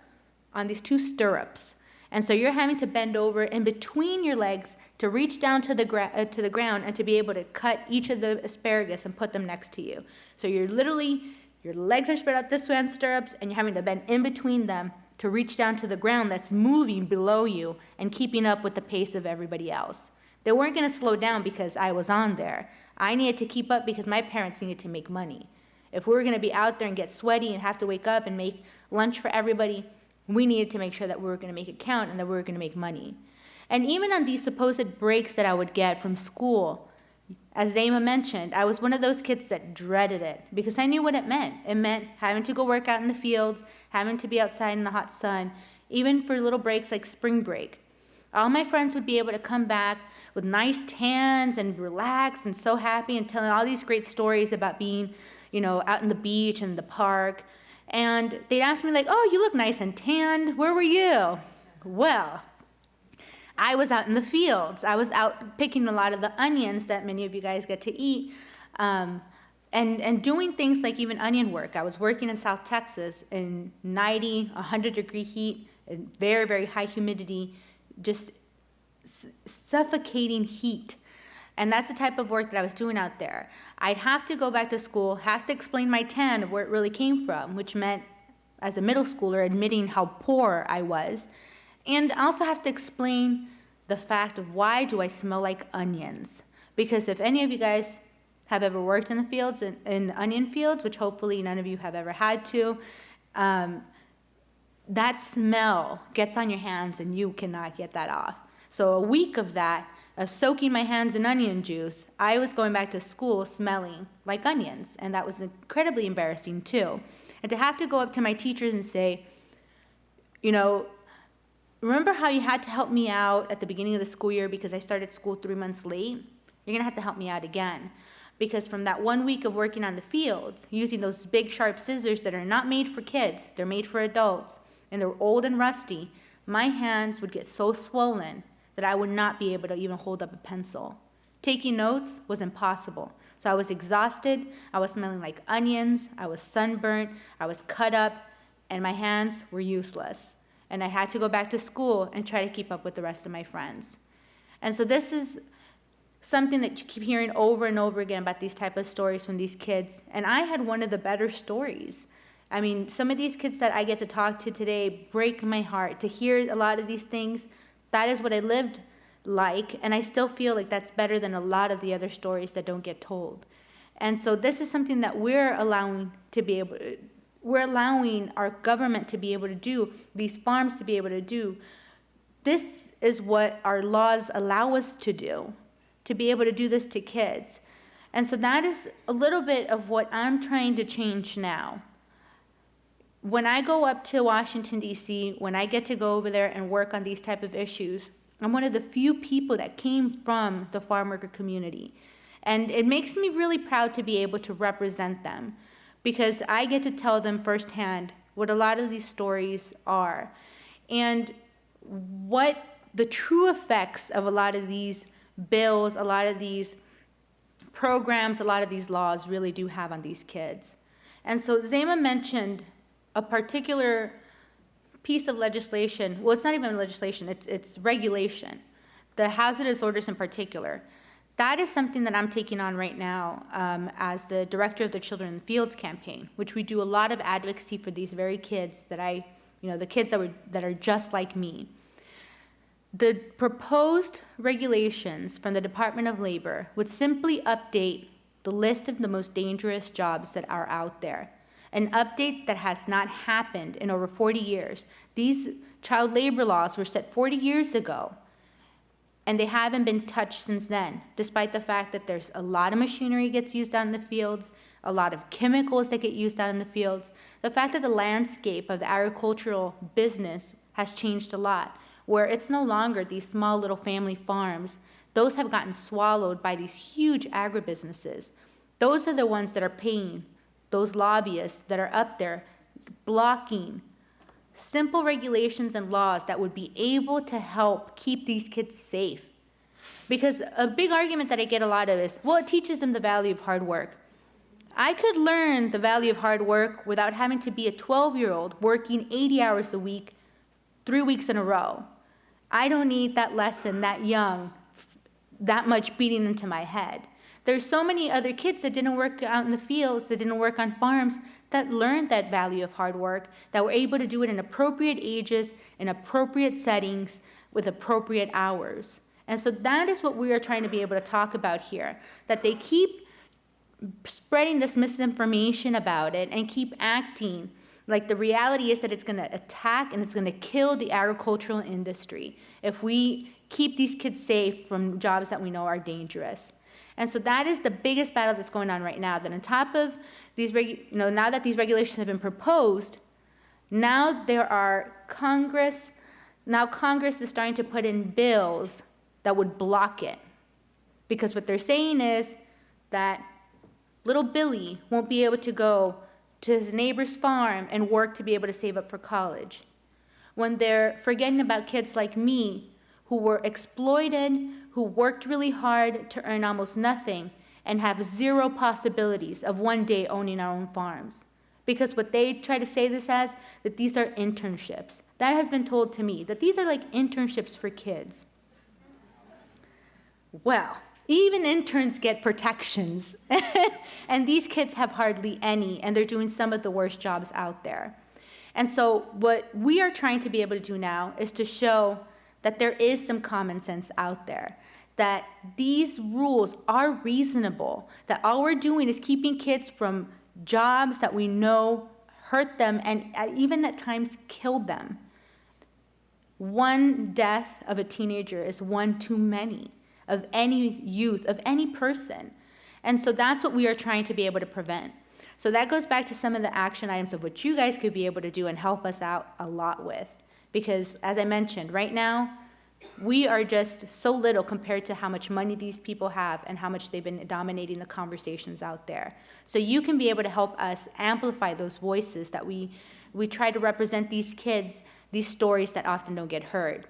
on these two stirrups. And so you're having to bend over in between your legs to reach down to the ground and to be able to cut each of the asparagus and put them next to you. So you're literally, your legs are spread out this way on stirrups, and you're having to bend in between them to reach down to the ground that's moving below you and keeping up with the pace of everybody else. They weren't going to slow down because I was on there. I needed to keep up because my parents needed to make money. If we were going to be out there and get sweaty and have to wake up and make lunch for everybody, we needed to make sure that we were going to make it count and that we were going to make money. And even on these supposed breaks that I would get from school, as Zama mentioned, I was one of those kids that dreaded it because I knew what it meant. It meant having to go work out in the fields, having to be outside in the hot sun, even for little breaks like spring break. All my friends would be able to come back with nice tans and relax and so happy and telling all these great stories about being, out in the beach and the park. And they'd ask me like, oh, you look nice and tanned. Where were you? Well, I was out in the fields. I was out picking a lot of the onions that many of you guys get to eat, and doing things like even onion work. I was working in South Texas in 90, 100-degree heat, and very, very high humidity, just suffocating heat. And that's the type of work that I was doing out there. I'd have to go back to school, have to explain my tan of where it really came from, which meant, as a middle schooler, admitting how poor I was. And I also have to explain the fact of why do I smell like onions. Because if any of you guys have ever worked in the fields, in onion fields, which hopefully none of you have ever had to, that smell gets on your hands and you cannot get that off. So a week of that, of soaking my hands in onion juice, I was going back to school smelling like onions, and that was incredibly embarrassing too. And to have to go up to my teachers and say, remember how you had to help me out at the beginning of the school year because I started school 3 months late? You're gonna have to help me out again. Because from that 1 week of working on the fields, using those big sharp scissors that are not made for kids, they're made for adults, and they're old and rusty, my hands would get so swollen that I would not be able to even hold up a pencil. Taking notes was impossible. So I was exhausted, I was smelling like onions, I was sunburnt, I was cut up, and my hands were useless. And I had to go back to school and try to keep up with the rest of my friends. And so this is something that you keep hearing over and over again about these type of stories from these kids. And I had one of the better stories. I mean, some of these kids that I get to talk to today break my heart. To hear a lot of these things, that is what I lived like, and I still feel like that's better than a lot of the other stories that don't get told. And so this is something that we're allowing our government to be able to do, these farms to be able to do. This is what our laws allow us to do, to be able to do this to kids. And so that is a little bit of what I'm trying to change now. When I go up to Washington, D.C., when I get to go over there and work on these type of issues, I'm one of the few people that came from the farm worker community. And it makes me really proud to be able to represent them because I get to tell them firsthand what a lot of these stories are and what the true effects of a lot of these bills, a lot of these programs, a lot of these laws really do have on these kids. And so Zama mentioned a particular piece of legislation, well, it's not even legislation, it's regulation, the hazardous orders in particular. That is something that I'm taking on right now as the director of the Children in the Fields campaign, which we do a lot of advocacy for these very kids that the kids that are just like me. The proposed regulations from the Department of Labor would simply update the list of the most dangerous jobs that are out there, an update that has not happened in over 40 years. These child labor laws were set 40 years ago, and they haven't been touched since then, despite the fact that there's a lot of machinery gets used out in the fields, a lot of chemicals that get used out in the fields. The fact that the landscape of the agricultural business has changed a lot, where it's no longer these small little family farms. Those have gotten swallowed by these huge agribusinesses. Those are the ones that are paying those lobbyists that are up there blocking simple regulations and laws that would be able to help keep these kids safe. Because a big argument that I get a lot of is, well, it teaches them the value of hard work. I could learn the value of hard work without having to be a 12-year-old working 80 hours a week, 3 weeks in a row. I don't need that lesson that young, that much beating into my head. There's so many other kids that didn't work out in the fields, that didn't work on farms, that learned that value of hard work, that were able to do it in appropriate ages, in appropriate settings, with appropriate hours. And so that is what we are trying to be able to talk about here, that they keep spreading this misinformation about it and keep acting like the reality is that it's going to attack and it's going to kill the agricultural industry if we keep these kids safe from jobs that we know are dangerous. And so that is the biggest battle that's going on right now, that on top of these, now that these regulations have been proposed, now Congress is starting to put in bills that would block it. Because what they're saying is that little Billy won't be able to go to his neighbor's farm and work to be able to save up for college. When they're forgetting about kids like me who were exploited, who worked really hard to earn almost nothing and have zero possibilities of one day owning our own farms. Because what they try to say this as, that these are internships. That has been told to me, that these are like internships for kids. Well, even interns get protections, and these kids have hardly any, and they're doing some of the worst jobs out there. And so what we are trying to be able to do now is to show that there is some common sense out there, that these rules are reasonable, that all we're doing is keeping kids from jobs that we know hurt them and even at times kill them. One death of a teenager is one too many, of any youth, of any person. And so that's what we are trying to be able to prevent. So that goes back to some of the action items of what you guys could be able to do and help us out a lot with. Because as I mentioned, right now, we are just so little compared to how much money these people have and how much they've been dominating the conversations out there. So you can be able to help us amplify those voices that we try to represent these kids, these stories that often don't get heard.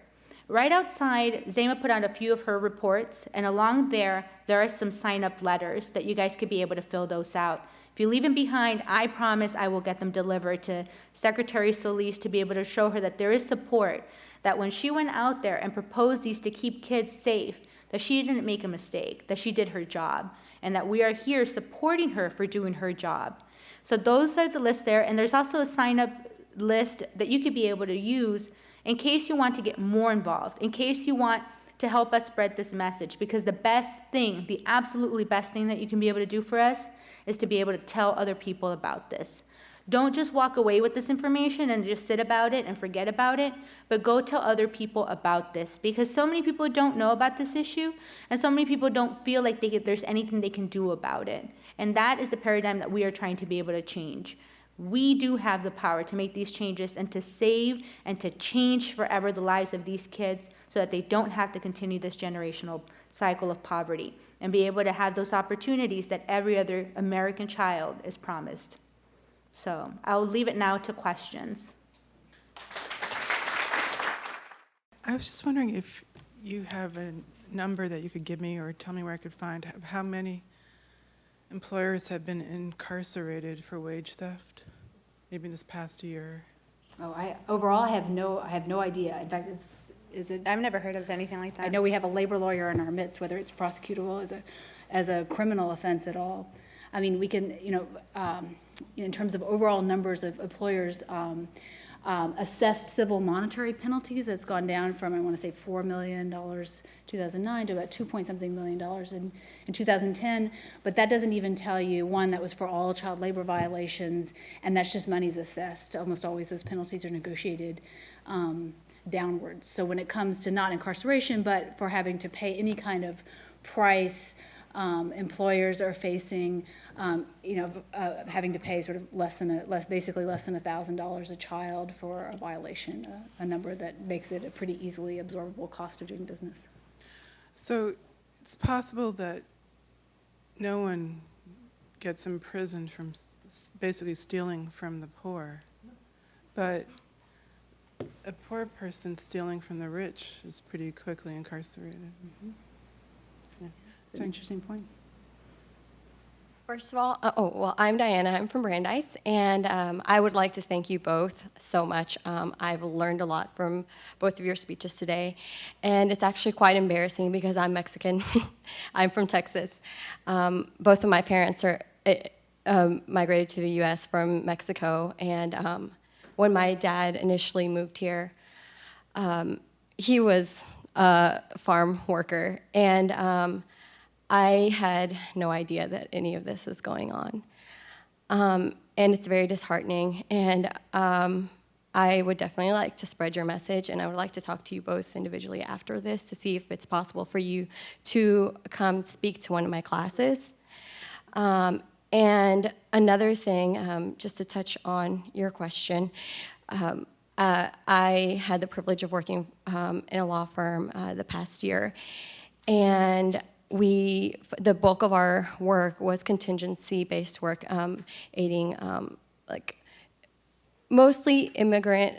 Right outside, Zama put out a few of her reports, and along there are some sign-up letters that you guys could be able to fill those out. If you leave them behind, I promise I will get them delivered to Secretary Solis to be able to show her that there is support, that when she went out there and proposed these to keep kids safe, that she didn't make a mistake, that she did her job, and that we are here supporting her for doing her job. So those are the lists there, and there's also a sign-up list that you could be able to use in case you want to get more involved, in case you want to help us spread this message, because the best thing, the absolutely best thing that you can be able to do for us is to be able to tell other people about this. Don't just walk away with this information and just sit about it and forget about it, but go tell other people about this, because so many people don't know about this issue, and so many people don't feel like there's anything they can do about it. And that is the paradigm that we are trying to be able to change. We do have the power to make these changes and to save and to change forever the lives of these kids so that they don't have to continue this generational cycle of poverty and be able to have those opportunities that every other American child is promised. So I'll leave it now to questions. I was just wondering if you have a number that you could give me or tell me where I could find how many employers have been incarcerated for wage theft, maybe in this past year. Oh, overall, I have no idea. In fact, Is it? I've never heard of anything like that. I know we have a labor lawyer in our midst, whether it's prosecutable as a criminal offense at all. I mean, we can, in terms of overall numbers of employers, assessed civil monetary penalties, that's gone down from, I want to say, $4 million 2009 to about 2-point-something million in 2010. But that doesn't even tell you, one, that was for all child labor violations, and that's just monies assessed. Almost always those penalties are negotiated downwards. So when it comes to not incarceration, but for having to pay any kind of price, employers are facing, having to pay sort of basically less than $1,000 a child for a violation, a number that makes it a pretty easily absorbable cost of doing business. So it's possible that no one gets imprisoned from basically stealing from the poor, but a poor person stealing from the rich is pretty quickly incarcerated. Mm-hmm. It's an interesting point. First of all, well, I'm Diana. I'm from Brandeis, and I would like to thank you both so much. I've learned a lot from both of your speeches today, and it's actually quite embarrassing because I'm Mexican. I'm from Texas. Both of my parents are migrated to the U.S. from Mexico, and when my dad initially moved here, he was a farm worker, and I had no idea that any of this was going on. And it's very disheartening. And I would definitely like to spread your message, and I would like to talk to you both individually after this to see if it's possible for you to come speak to one of my classes. And another thing, just to touch on your question, I had the privilege of working in a law firm the past year, and the bulk of our work was contingency-based work, aiding mostly immigrant,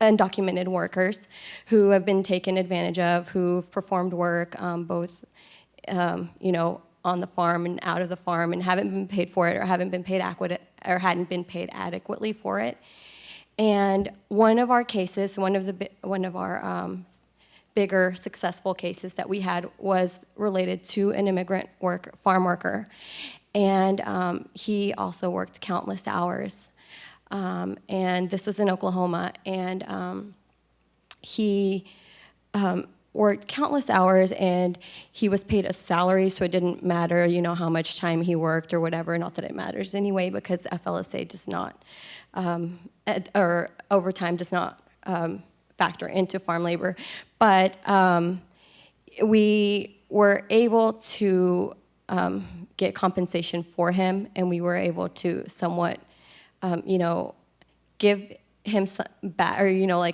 undocumented workers who have been taken advantage of, who've performed work both, on the farm and out of the farm, and haven't been paid for it, or hadn't been paid adequately for it. And one of our cases, one of our bigger successful cases that we had was related to an immigrant farm worker, and he also worked countless hours. And this was in Oklahoma, and he worked countless hours, and he was paid a salary, so it didn't matter, how much time he worked or whatever. Not that it matters anyway, because FLSA does not, or overtime does not factor into farm labor. But we were able to get compensation for him, and we were able to somewhat, give him some back, or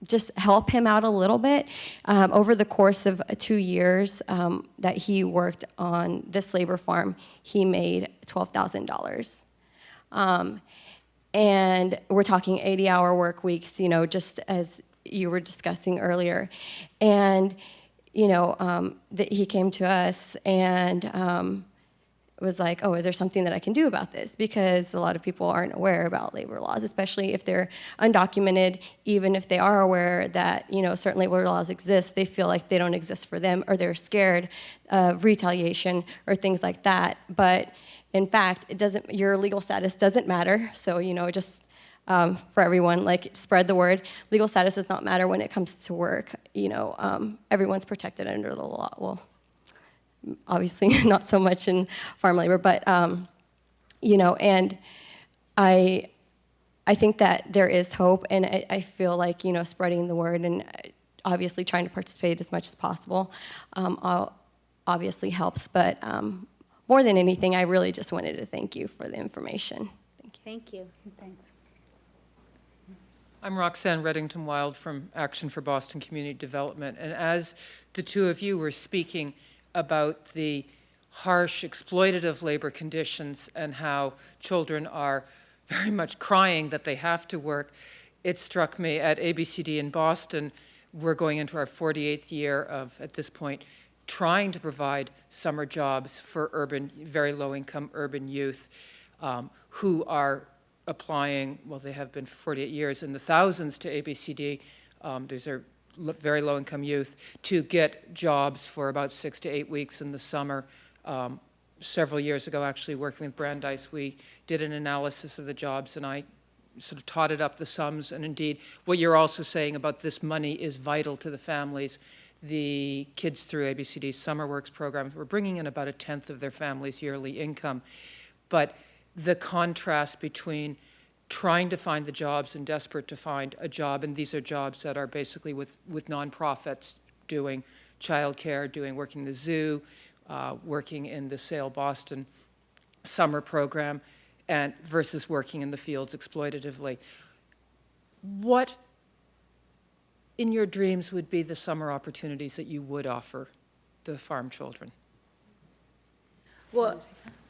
just help him out a little bit. Over the course of 2 years that he worked on this labor farm, he made $12,000. And we're talking 80-hour work weeks, just as you were discussing earlier. And, he came to us and was like, oh, is there something that I can do about this? Because a lot of people aren't aware about labor laws, especially if they're undocumented. Even if they are aware that, certain labor laws exist, they feel like they don't exist for them, or they're scared of retaliation or things like that. But in fact, your legal status doesn't matter. So, just for everyone, spread the word. Legal status does not matter when it comes to work. Everyone's protected under the law. Well, obviously not so much in farm labor, but, and I think that there is hope, and I feel like, spreading the word and obviously trying to participate as much as possible obviously helps, but more than anything, I really just wanted to thank you for the information. Thank you. Thank you. Thanks. I'm Roxanne Reddington-Wild from Action for Boston Community Development, and as the two of you were speaking about the harsh, exploitative labor conditions and how children are very much crying that they have to work, it struck me at ABCD in Boston, we're going into our 48th year of, at this point, trying to provide summer jobs for very low-income urban youth who are applying, well, they have been for 48 years, in the thousands to ABCD these are very low-income youth, to get jobs for about 6 to 8 weeks in the summer. Several years ago, actually, working with Brandeis, we did an analysis of the jobs, and I sort of totted up the sums. And indeed, what you're also saying about this money is vital to the families. The kids through ABCD's Summer Works programs were bringing in about 1/10 of their family's yearly income. But the contrast between trying to find the jobs and desperate to find a job, and these are jobs that are basically with nonprofits doing childcare, working in the zoo, working in the Sail Boston summer program, and versus working in the fields exploitatively. What in your dreams would be the summer opportunities that you would offer the farm children? Well,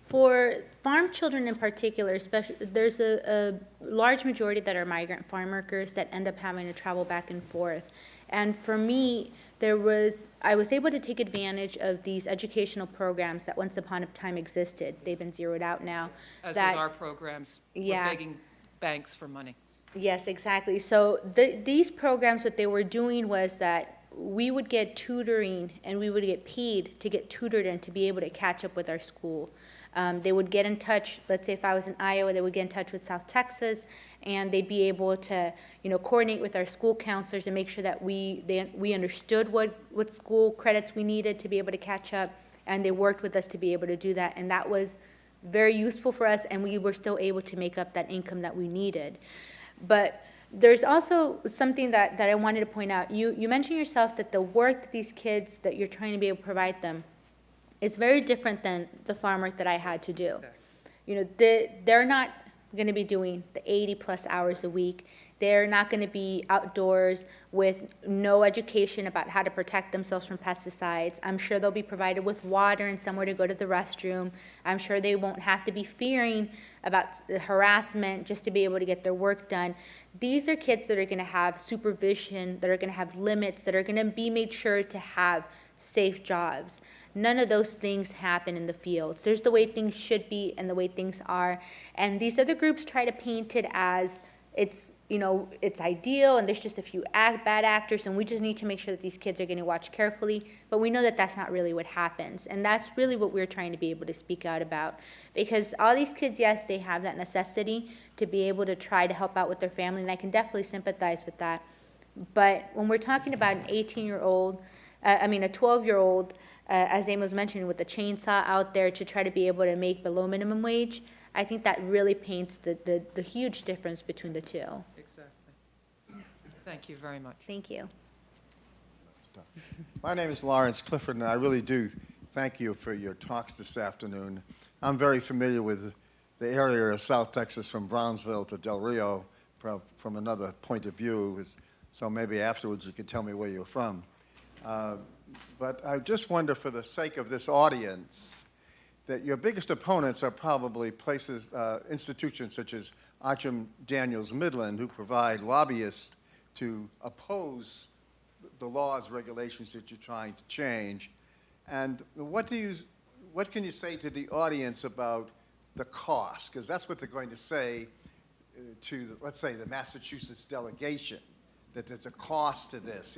for farm children in particular, especially, there's a large majority that are migrant farm workers that end up having to travel back and forth. And for me, I was able to take advantage of these educational programs that once upon a time existed. They've been zeroed out now. As that, with our programs, yeah. we're begging banks for money. Yes, exactly. So these programs, what they were doing was that we would get tutoring and we would get paid to get tutored and to be able to catch up with our school. They would get in touch, let's say if I was in Iowa, they would get in touch with South Texas, and they'd be able to, coordinate with our school counselors and make sure that we understood what school credits we needed to be able to catch up, and they worked with us to be able to do that, and that was very useful for us, and we were still able to make up that income that we needed. But there's also something that I wanted to point out. You mentioned yourself that the work that these kids, that you're trying to be able to provide them, is very different than the farm work that I had to do. They're not going to be doing the 80+ hours a week. They're not going to be outdoors with no education about how to protect themselves from pesticides. I'm sure they'll be provided with water and somewhere to go to the restroom. I'm sure they won't have to be fearing about harassment just to be able to get their work done. These are kids that are going to have supervision, that are going to have limits, that are going to be made sure to have safe jobs. None of those things happen in the fields. There's the way things should be and the way things are. And these other groups try to paint it as it's ideal and there's just a few bad actors and we just need to make sure that these kids are getting watched carefully. But we know that that's not really what happens. And that's really what we're trying to be able to speak out about. Because all these kids, yes, they have that necessity to be able to try to help out with their family, and I can definitely sympathize with that. But when we're talking about an 18-year-old, a 12-year-old, as Zama was mentioning, with the chainsaw out there to try to be able to make below minimum wage, I think that really paints the huge difference between the two. Exactly. Thank you very much. Thank you. My name is Lawrence Clifford, and I really do thank you for your talks this afternoon. I'm very familiar with the area of South Texas from Brownsville to Del Rio from another point of view, so maybe afterwards you can tell me where you're from. But I just wonder, for the sake of this audience, that your biggest opponents are probably places, institutions such as Archim Daniels Midland, who provide lobbyists to oppose the laws, regulations that you're trying to change. And what can you say to the audience about the cost? Because that's what they're going to say to, let's say, the Massachusetts delegation, that there's a cost to this.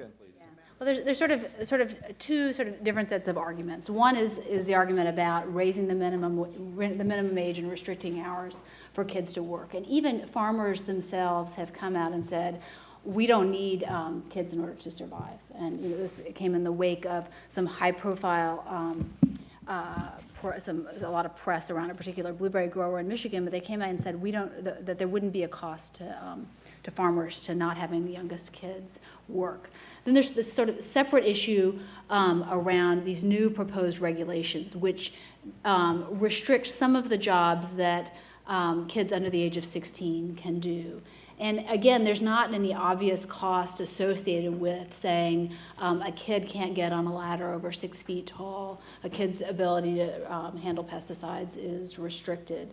Well, there's sort of two different sets of arguments. One is the argument about raising the minimum age and restricting hours for kids to work. And even farmers themselves have come out and said, we don't need kids in order to survive. And this came in the wake of some high-profile, a lot of press around a particular blueberry grower in Michigan. But they came out and said that there wouldn't be a cost to farmers to not having the youngest kids work. Then there's this sort of separate issue around these new proposed regulations, which restrict some of the jobs that kids under the age of 16 can do. And again, there's not any obvious cost associated with saying a kid can't get on a ladder over 6 feet tall, a kid's ability to handle pesticides is restricted.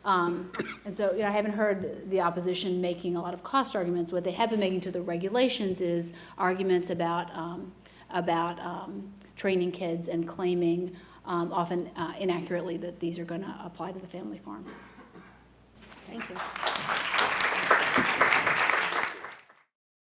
And so, I haven't heard the opposition making a lot of cost arguments. What they have been making to the regulations is arguments about training kids and claiming, often inaccurately, that these are going to apply to the family farm. Thank you.